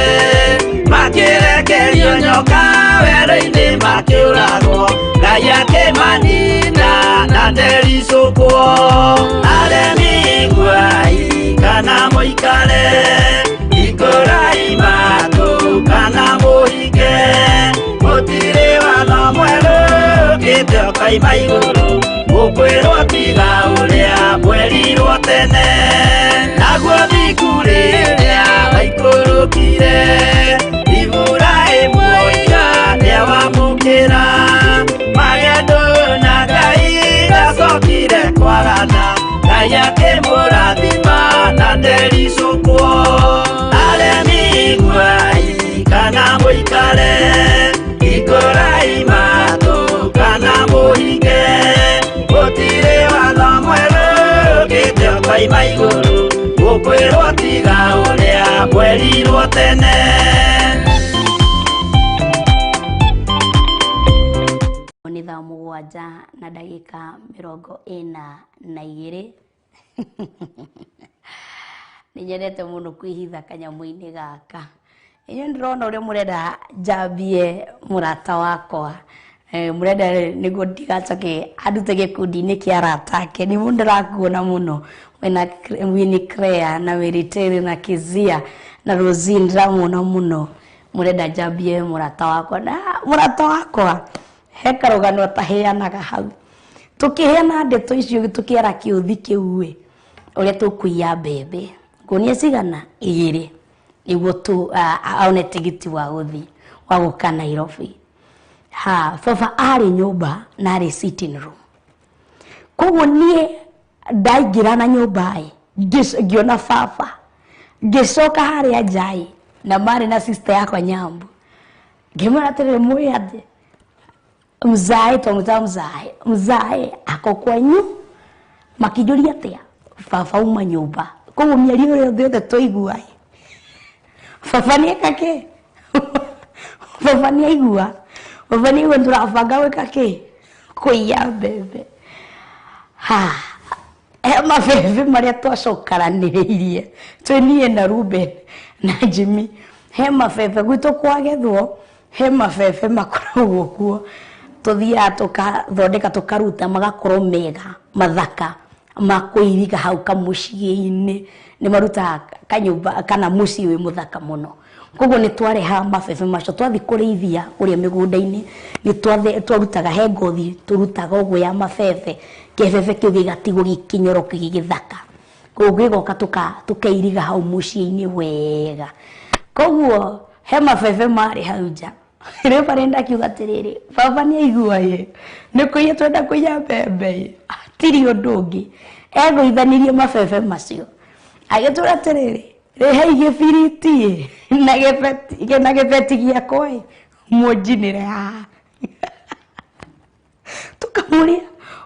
makirekerio nyoka wero-ini makiurago Ngai akimanina na ndericukwo aremi ngwai kana muikare ikurai matu kana muhike gutire watho mweru kite koima iguru gukwirwo tiga uria kwerirwo tene naguo thikuriria waikurukire Iburahĩmu nĩawamũkĩra magendo na Ngai acokire kwarana Ngai akĩmũrathima na ndericũkwo aremi ngwai kana mũikare ikurai matu kana mũhike gutire watho mweru kite koima iguru gukwirwo tiga uria kwerirwo tene ni thaa mũgwanja na ndagĩka 42 nĩ nyendete mũno kwĩhitha kanyamũ-inĩ gaka inyuĩ ndĩrona ũrĩa mũrenda njambie mũrata wakwa mũrenda nĩguo ndigacoke andute gĩkundi-inĩ kĩa arata ake nĩ mũndũ ndĩrakuona mũno wĩna Winnie Claire na Mary Terry na Kizia na Rosie ndĩramuona mũno mũrenda njambie mũrata wakwa na mũrata wakwa he karũgano taheanaga hau tũkĩheana ndeto icio tũkĩara kĩũthi kĩu ũrĩa tũkũiya mbembe ngũnia cigana 2 nĩguo aone tigiti wa gũthiĩ wa gũka Nairobi baba arĩ nyũmba na arĩ sitting room koguo niĩ ndaingĩra na nyũmba ngĩona baba ngĩcoka harĩa nja na marĩ na sister yakwa Nyambu ngĩmwĩra atĩrĩrĩ mũĩ atĩ mzae twamuta mzae ako kwanyu makĩnjũria atĩa baba uma nyũmba koguo mĩario yothe twaigua baba nĩeka kĩ baba nĩaigua baba nĩaigua tũrabanga gwĩka kĩ kũiya mbembe he mabebe marĩa twacokaranĩrĩirie twĩ niĩ na Ruben na Jimmy he mabebe gwitũ kwagethwo he mabebe makoragwo kuo tuthiaga tukathondeka tukaruta magakorwo mega mathaka makũiriga hau kamũciĩ-inĩ nĩ marutaga kanyũmba kana mũciĩ wĩ mũthaka mũno koguo nĩ twareha mabebe macio twathi kũrĩithia ũrĩa mĩgũnda-inĩ nĩ twarutaga he ngothi tũrutaga ũguo ya mabebe kĩbebe kĩu gĩgatigwo gĩkĩnyoroku gĩgĩthaka koguo gĩgoka tukairiga hau mũciĩ-inĩ wega koguo he mabebe marĩ hau nja rĩu barenda kiuga atĩrĩrĩ baba nĩaigua nĩ kũiya twenda kũiya mbembe tiri ũndũ ũngĩ egũithanirie mabebe macio agĩtwĩra atĩrĩrĩ rĩhei gĩbiriti na gĩbeti gĩakwa mũnjinĩre haha tũkamũria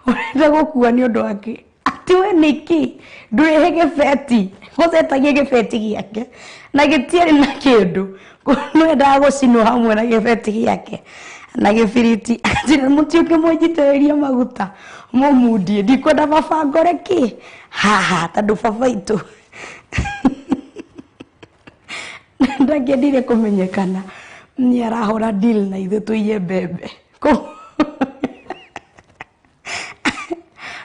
ũrenda gũkua nĩ ũndũ wake atĩ we nĩkĩ ndũrĩhe gĩbeti gũthetagia gĩbeti gĩake na gĩtiarĩ na kĩndũ nĩendaga gũcinwo hamwe na gĩbeti gĩake na gĩbiriti atĩrĩ mũtiũke mũnjitĩrĩrie maguta mũmundie ndikwenda baba ngore kĩ haha tondũ baba itũ ndangĩendire kũmenyekana nĩ arahũra deal na ithuĩ tũiye mbembe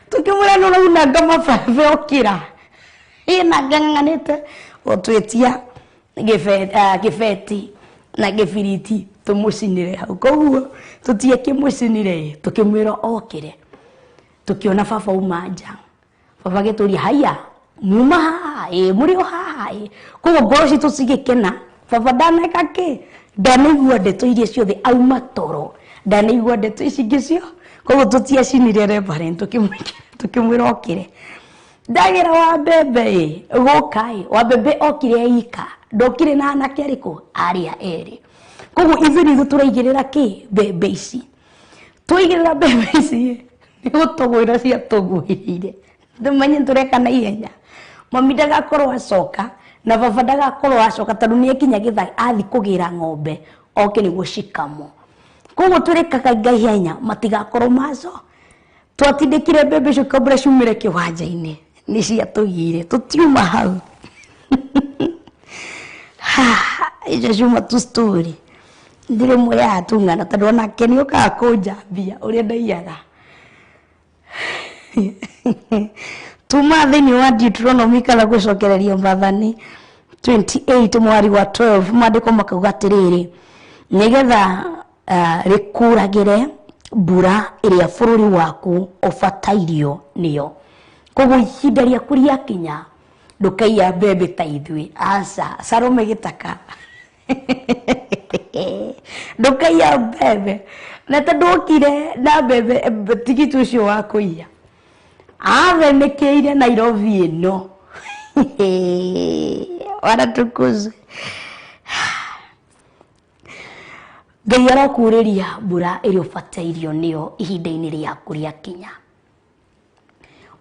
tukimwĩra nũraunanga mabebe ũkĩra ĩna ng'ang'anĩte ũtwĩtia gĩbeti na gĩbiriti tũmũcinĩre hau koguo tũtiakĩmũcinire tũkĩmwĩra okĩre tukiona baba uma nja baba gĩtũria haya muma haha mũrĩ o haha koguo ngoro citũ cigĩkena baba ndaneka kĩ ndanaigua ndeto iria ciothe auma toro ndanaigua ndeto ici ingĩ koguo tutiacinire reverend tukimwira okire ndagira wa bebe gokai wa bebe okire ika ndokire na anake ariko aria eri koguo ithuri tuturaigirira ki bebe ici tuigirira bebe ici ni gutugwira cia tugwirire ndumanye tureka na ihenya mami ndagakorwo acoka na baba ndagakorwo acoka tondu ni ekinya githai athi kugira ng'ombe oke niguo cikamo koguo turekaga ngai ihenya matigakorwo maco twatindikire bebe icio kabura ciumire kiwanja-ini ni cia tugire tutiuma hau icio ciuma tu story ndire moya atungana tondu onake ni ukaga kunjambia uria ndaiaga tuma thini wa Deuteronomy kana gucokereria Mwathani 28 mwari wa 12 mandiko makauga atiriri nigetha rikuragire mbura iria bururi waku ubatairio niyo koguo ihinda riaku riakinya ndukaiya mbembe ta ithui aca Salome gitaka ndukaiya mbembe na tondu okire na mbembe tigiti ucio wa kuiya athenekeire Nairobi ino wanatukuze Ngai arakuriria mbura iri ubatairio niyo ihinda-ini riaku riakinya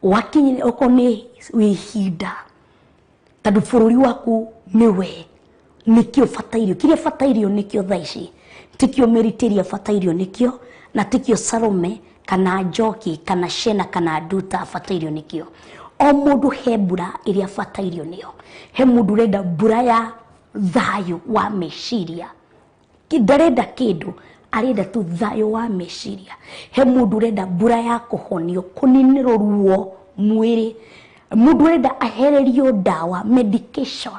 wakinyire okoni wihinda tondu bururi waku niwe nikio batairio kiria batairio nikio thaici tikio meritiria batairio nikio na tikio Salome kana Njoki kana Shena kana Nduta batairio nikio o mundu he mbura iria batairio niyo he mundu renda mbura ya thayo wa meciria ndarenda kindu arenda tu thayo wa meciria he mundu renda mbura ya kuhonio kuniniro ruo mwiri mundu renda ahererio dawa medication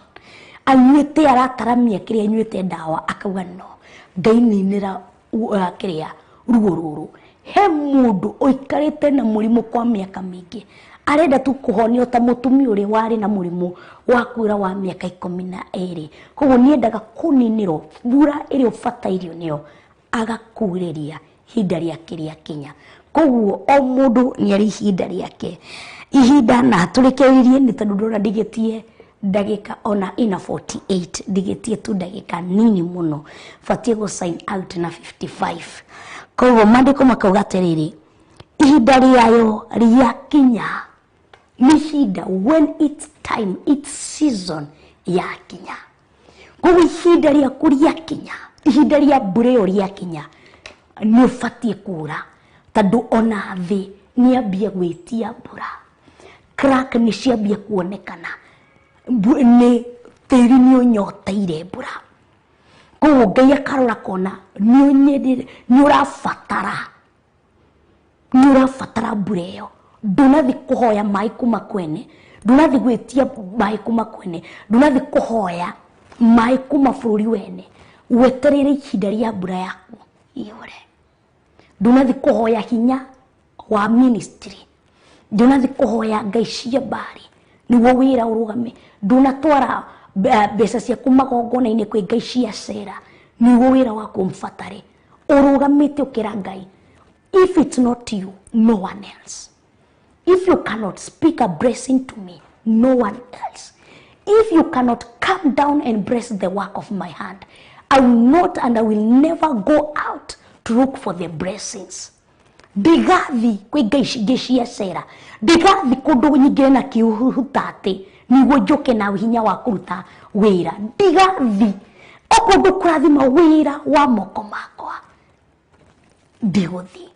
anyuite arataramia kiria anyuite dawa akauga no Ngai ninira kiria ruo ruru he mundu oikarite na murimu kwa miaka mingi arenda tu kuhonio ta mutumia uri wari na murimu wa kuira wa miaka 12 koguo niendaga kuniniro mbura iri ubatairio niyo agakuriria hinda riake riakinya koguo o mundu ni ari hinda riake ihinda na turikeririe ni tondu ndona ndigetie ndagika ona ina 48 ndigetie tu ndagika nini muno fatie go sign out na 55 koguo mandiko makauga atiriri ihinda riayo riakinya ni hinda when it's time it's season yakinya koguo ihinda riaku riakinya ihinda ria mbura iyo riakinya ni ubatie kura tondu ona thi ni ambia gwitia mbura crack ni ciambia kuonekana ni tiri ni unyoteire mbura koguo Ngai akarora kona ni urabatara mbura iyo ndunathi kuhoya mai kuma kwene ndunathi gwitia mai kuma kwene ndunathi kuhoya mai kuma bururi wene weterere ihinda ria mbura yaku iore ndunathi kuhoya hinya wa ministry ndunathi kuhoya Ngai cia mbari niguo wira urugame ndunatwara mbeca ciaku magongona-ini kwi Ngai cia cera niguo wira waku mfatare urugamite ukira Ngai. If it's not you, no one else. If you cannot speak a blessing to me, no one else. If you cannot come down and bless the work of my hand, I will not and I will never go out to look for the blessings. Ndigathi kwi Ngai cia cera ndigathi kundu nyingire na kiuhutate niguo njoke na hinya wa kuruta wira ndigathi okundu kurathima wira wa moko makwa ndiguthi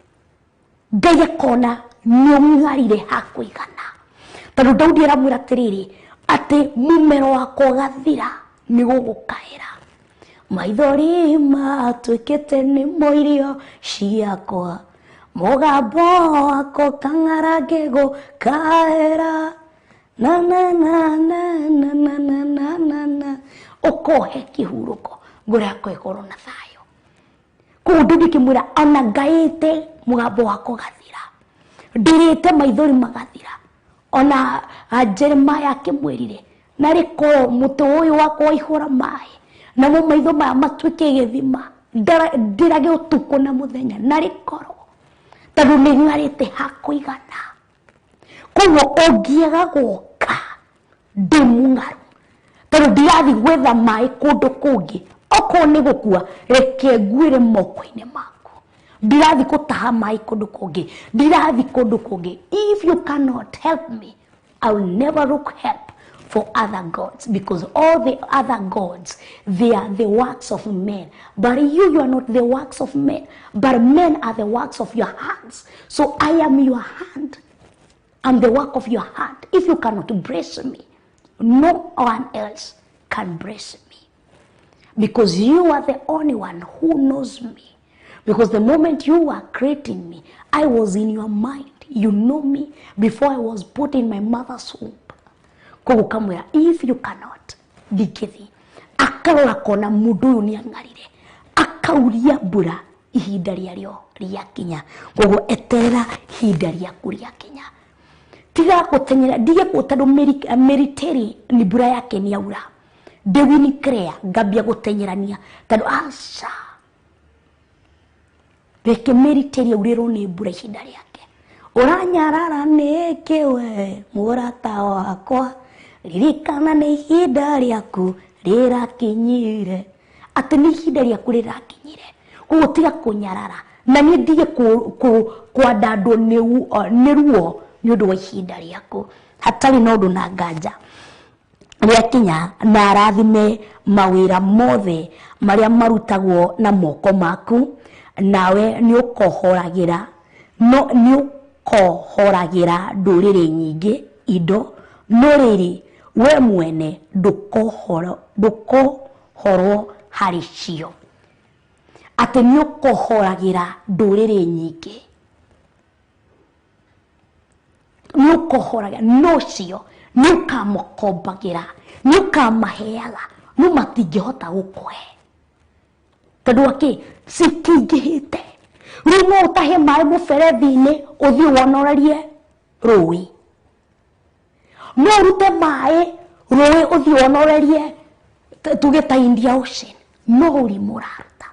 Ngai akona niungarire hakuigana tondu Daudi aramwira atiriri ati mumero wako gathira nigugukaira maithori matwikite ni moirio ciakwa mugambo wako kangarage gukaira na na na na na na na na na na okohe kihuruko ngore akwegoro na thayo kundu ndikimwira ona ngaite mugambo wako gathira ndirite maithori magathira ona Jeremiah akimwirire na riko mutu uyu wako ihura mai na mu maitho maya matwike githima ndirage utuko na muthenya na rikoro Tondũ nĩ ngarĩte ha kũigana. Koguo ũngĩaga gũka ndĩ mũngaru, tondũ ndirathi gwetha maĩ kũndũ kũngĩ, okorwo nĩ gũkua reke nguĩre moko-inĩ maku. Ndirathi gũtaha maĩ kũndũ kũngĩ, ndirathi kũndũ kũngĩ. If you cannot help me, I will never look help for other gods, because all the other gods, they are the works of men. But you are not the works of men, but men are the works of your hands. So I am your hand. I'm the work of your hand. If you cannot bless me, no one else can bless me. Because you are the only one who knows me. Because the moment you were creating me, I was in your mind. You know me before I was put in my mother's womb. Koguo kamwira, if you cannot, ndikithi. Akarora kona mundu uyu ni angarire. Akauria mbura ihinda rĩarĩo rĩakinya. Koguo eterera ihinda rĩaku rĩakinya. Tiga gũteng'era, ndige gũtandũ military ni mbura yake ni aura. Ndewini krea ngambia gũteng'erania tondũ aca. Reke military aurĩrwo nĩ mbura ihinda rĩake. Ũranyarara nĩkĩ we mũrata wakwa, ririkana nĩ ihinda rĩaku rĩrakinyire. Atĩ nĩ ihinda rĩaku rĩrakinyire. Koguo tiga kũnyarara, na niĩ ndige kwandandwo nĩ ruo nĩ ũndũ wa ihinda rĩaku. Hatarĩ na ũndũ na nganja rĩakinya, na arathime mawĩra mothe marĩa marutagwo na moko maku, nawe nĩ ũkohoragĩra ndũrĩrĩ nyingĩ indo, no rĩrĩ we mwene ndũkohorwo harĩ cio. Atĩ nĩ ũkohoragĩra ndũrĩrĩ nyingĩ, nĩ ũkohoragĩra no cio, nĩ ũkamũkombagĩra, nĩ ũkamaheaga, no matingĩhota gũkũhe. Tondũ akĩ citingĩhĩte. Rĩu no ũtahe maĩ mũberethi-inĩ ũthiĩ wonorerie rũĩ. No ũrute maĩ rũĩ ũthiĩ wonorerie tuge ta Indian Ocean. No ũrimũ ũraruta.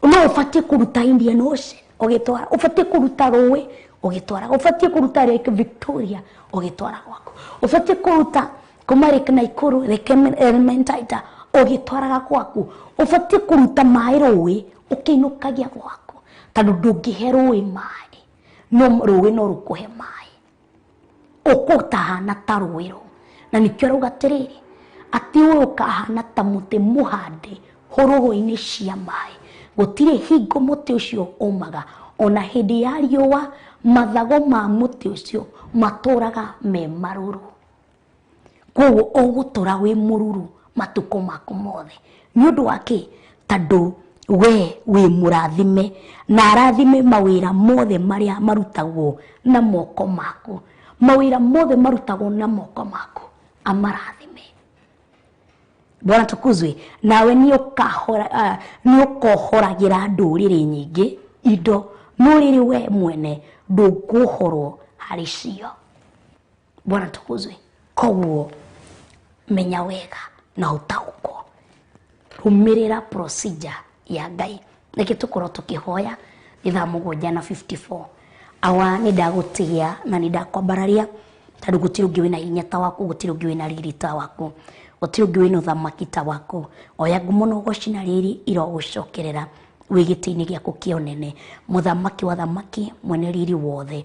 No ũbatiĩ kũruta Indian Ocean ũgĩtwara, ũbatiĩ kũruta rũĩ ũgĩtwara, ũbatiĩ kũruta Lake Victoria ũgĩtwara gwaku, ũbatiĩ kũruta kuma Lake Nakuru, Lake Elementaita ũgĩtwaraga gwaku, ũbatiĩ kũruta maĩ rũĩ ũkĩinũkagia gwaku. Tondũ ndũngĩhe rũĩ maĩ, no rũĩ no rũkũhe maĩ. Ũkũtahana ta rũĩ rũu. Na nĩkĩo rauga atĩrĩrĩ, atĩ ũyũ ũkahana ta mũtĩ mũhande hũrũrũ-inĩ cia maĩ. Gũtirĩ hingo mũtĩ ũcio ũmaga, ona hĩndĩ ya riũa mathago ma mũtĩ ũcio matũraga me maruru. Koguo ũgũtũra wĩ mũruru matukũ maku mothe. Nĩ ũndũ wa kĩ? Tondũ we wĩ mũrathime, na arathime mawĩra mothe marĩa marutagwo na moko maku. Mawĩra mothe marutagwo na moko maku amarathime. Bwana tukuzwe. Nawe nĩ ũkohoragĩra ndũrĩrĩ nyingĩ indo, no rĩrĩ we mwene ndũkũhorwo harĩ cio. Bwana tukuzwe. Koguo menya wega na ũtaũkwo. Rũmĩrĩra procedure ya Ngai. Nĩkĩ tũkorwo tũkĩhoya ithaa 7:54. Awa nĩ ndagũtigia na nĩ ndakwambararia, tondũ gũtirĩ ũngĩ wĩna hinya ta waku, gũtirĩ ũngĩ wĩna riri ta waku, gũtirĩ ũngĩ wĩna ũthamaki ta waku. Oya ngumo na ũgoci na riri irogũcokerera wĩ gĩtĩ-inĩ gĩaku kĩa ũnene, mũthamaki wa thamaki, mwene riri wothe.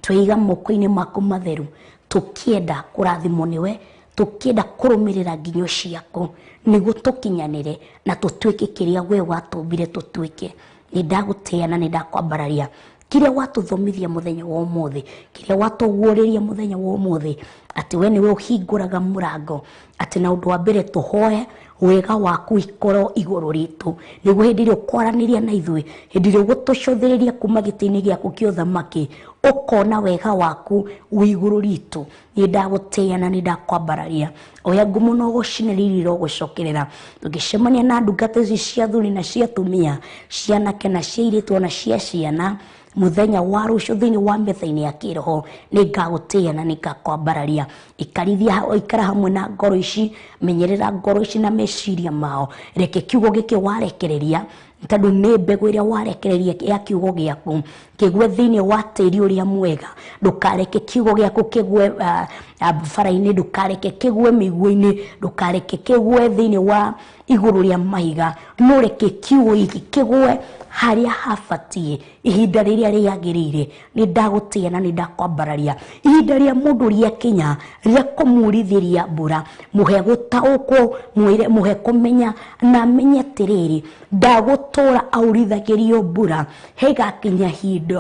Twĩiga moko-inĩ maku matheru, tũkĩenda kũrathimwo nĩwe, tũkĩenda kũrũmĩrĩra nginyo ciaku, nĩguo tũkinyanĩre na tũtuĩke kĩrĩa we watũmbire tũtuĩke. Nĩ ndagũtĩĩa na nĩ ndakwambararia kĩrĩa watũthomithia mũthenya wa ũmũthĩ, kĩrĩa watũguũrĩria mũthenya wa ũmũthĩ, atĩ we nĩwe ũhingũraga mũrango, atĩ na ũndũ wa mbere tũhoe wega waku ikorwo igũrũ ritũ, nĩguo hĩndĩ ĩrĩa ũkwaranĩria na ithuĩ, hĩndĩ ĩrĩa ũgũtũcũthĩrĩria kuma gĩtĩ-inĩ gĩaku kĩa ũthamaki, ũkona wega waku wĩ igũrũ ritũ. Nĩ ndagũtĩĩa na nĩ ndakwambararia. Oya ngumo na ũgocine riri rogũcokerera, tũngĩcemania na ndungata ici cia athuri na cia atumia, cia anake na cia airĩtu na cia ciana, muthenya wa rũciũ thĩinĩ wa metha-inĩ ya kĩroho, nĩ ngagũtĩĩa na nĩ ngakwambararia. Ikara hamwe na ngoro ici, menyerera ngoro ici na meciria mao. Reke kiugo gĩkĩ warekereria tondu ni mbegu iria warekereria ya kiugo giaku kigwe thiini wa tiri uria mwega ndukareke kiugo giaku kigwe bara-ini ndukareke kigwe miguini ndukareke kigwe thiini wa iguru ria maiga nureke kiugo giki kigwe haria habatie ihinda riria riagirire ni ndagutia na ni ndakwambararia ihinda ria mundu ria kinya ria kumurithiria mbura muhe gutaukwo muhe kumenya na menye tiriri ndagutura aurithagirio mbura hegakinya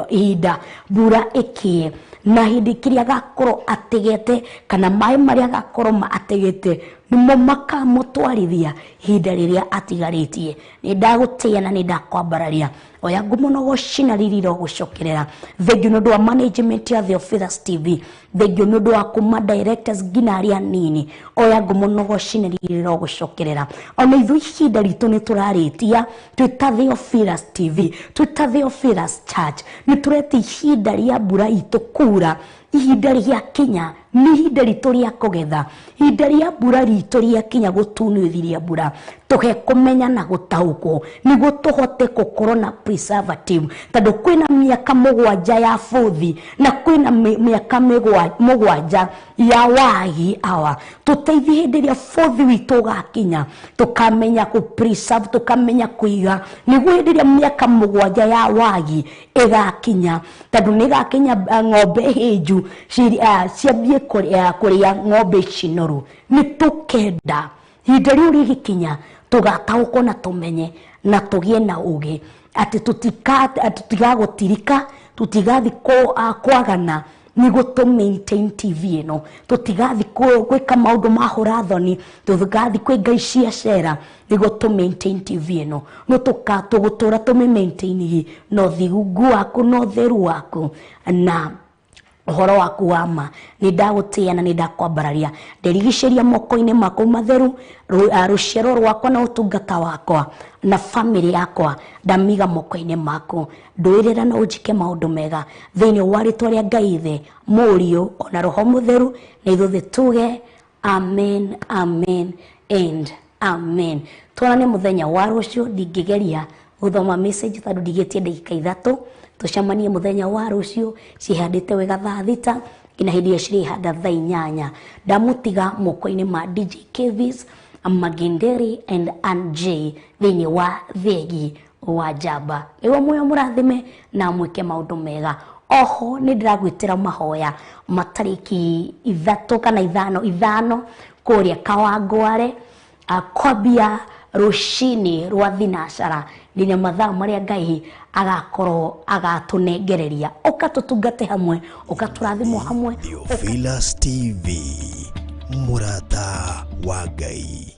ihinda mbura ikie na hindi kiria gakorwo ategete kana mai maria gakorwo ategete nimo makamutwarithia ihinda riria atigaritie ni ndagutia na ni ndakwambararia oya ngumono gocina ririro gucokerera thengio nundu wa management ya Theophilus TV thengio nundu wa kuma directors ginaria nini oya ngumono gocina ririro gucokerera ona ithu ihinda ritu ni turaritia twita Theophilus TV twita Theophilus Church ni tureti ihinda ria mbura itu kura ihinda ria kinya ni ihinda ritu ria kugetha ihinda ria mbura ritu ria kinya gutunithiria mbura tuhe kumenya na gutaukwo niguo tuhote gukorwo na preservative tondu kwina miaka 7 ya futhi na kwina miaka 7 ya wagi awa tuteithie hindi ria futhi witu gakinya tukamenya ku preserve tukamenya kuiga niguo hindi ria miaka 7 ya wagi igakinya tondu ni gakinya ng'ombe hinju ciambie kuria ng'ombe cinoru ni tukenda ihinda riu rigikinya tugataukwo na tumenye na tugie na ugi ati tutigagutirika tutigathi kwagana niguo tu maintain TV ino tutigathi gwika maundu mahura thoni tutigathi kwi ngai cia cera niguo tu maintain TV ino no tukatugutura tu maintain no thigungu waku no theru waku na uhoro waku wama ni ndagutia na ni ndakwambararia ndirigishiria moko-ini maku matheru ruciaro rwakwa na utungata wakwa na family yakwa ndamiga moko-ini maku ndwirira na unjike maundu mega thiini wa ritwa ria Ngai Ithe Mũriũ ona Roho Mutheru na ithuothe tuge amen amen and amen twarane muthenya wa rucio ndingigeria guthoma message tondu ndigetie ndagika 3 tucemanie muthenya wa rucio cihandite wega thaa 6 ina hindi ya ciri handa thaa 8 ndamutiga moko-ini ma DJ Kevis Magenderi and Anj thiini wa Thegi wa Jaba ewe muyo murathime na mwike maundu mega oho ni ndiragwitira mahoya matariki 3 kana 5 kuria Kawangware kwambia rucini rwa thinacara nginya mathaa maria Ngai agakorwo agatunengereria ukatutungate hamwe ukaturathimwo hamwe Theophilus TV murata wa Ngai.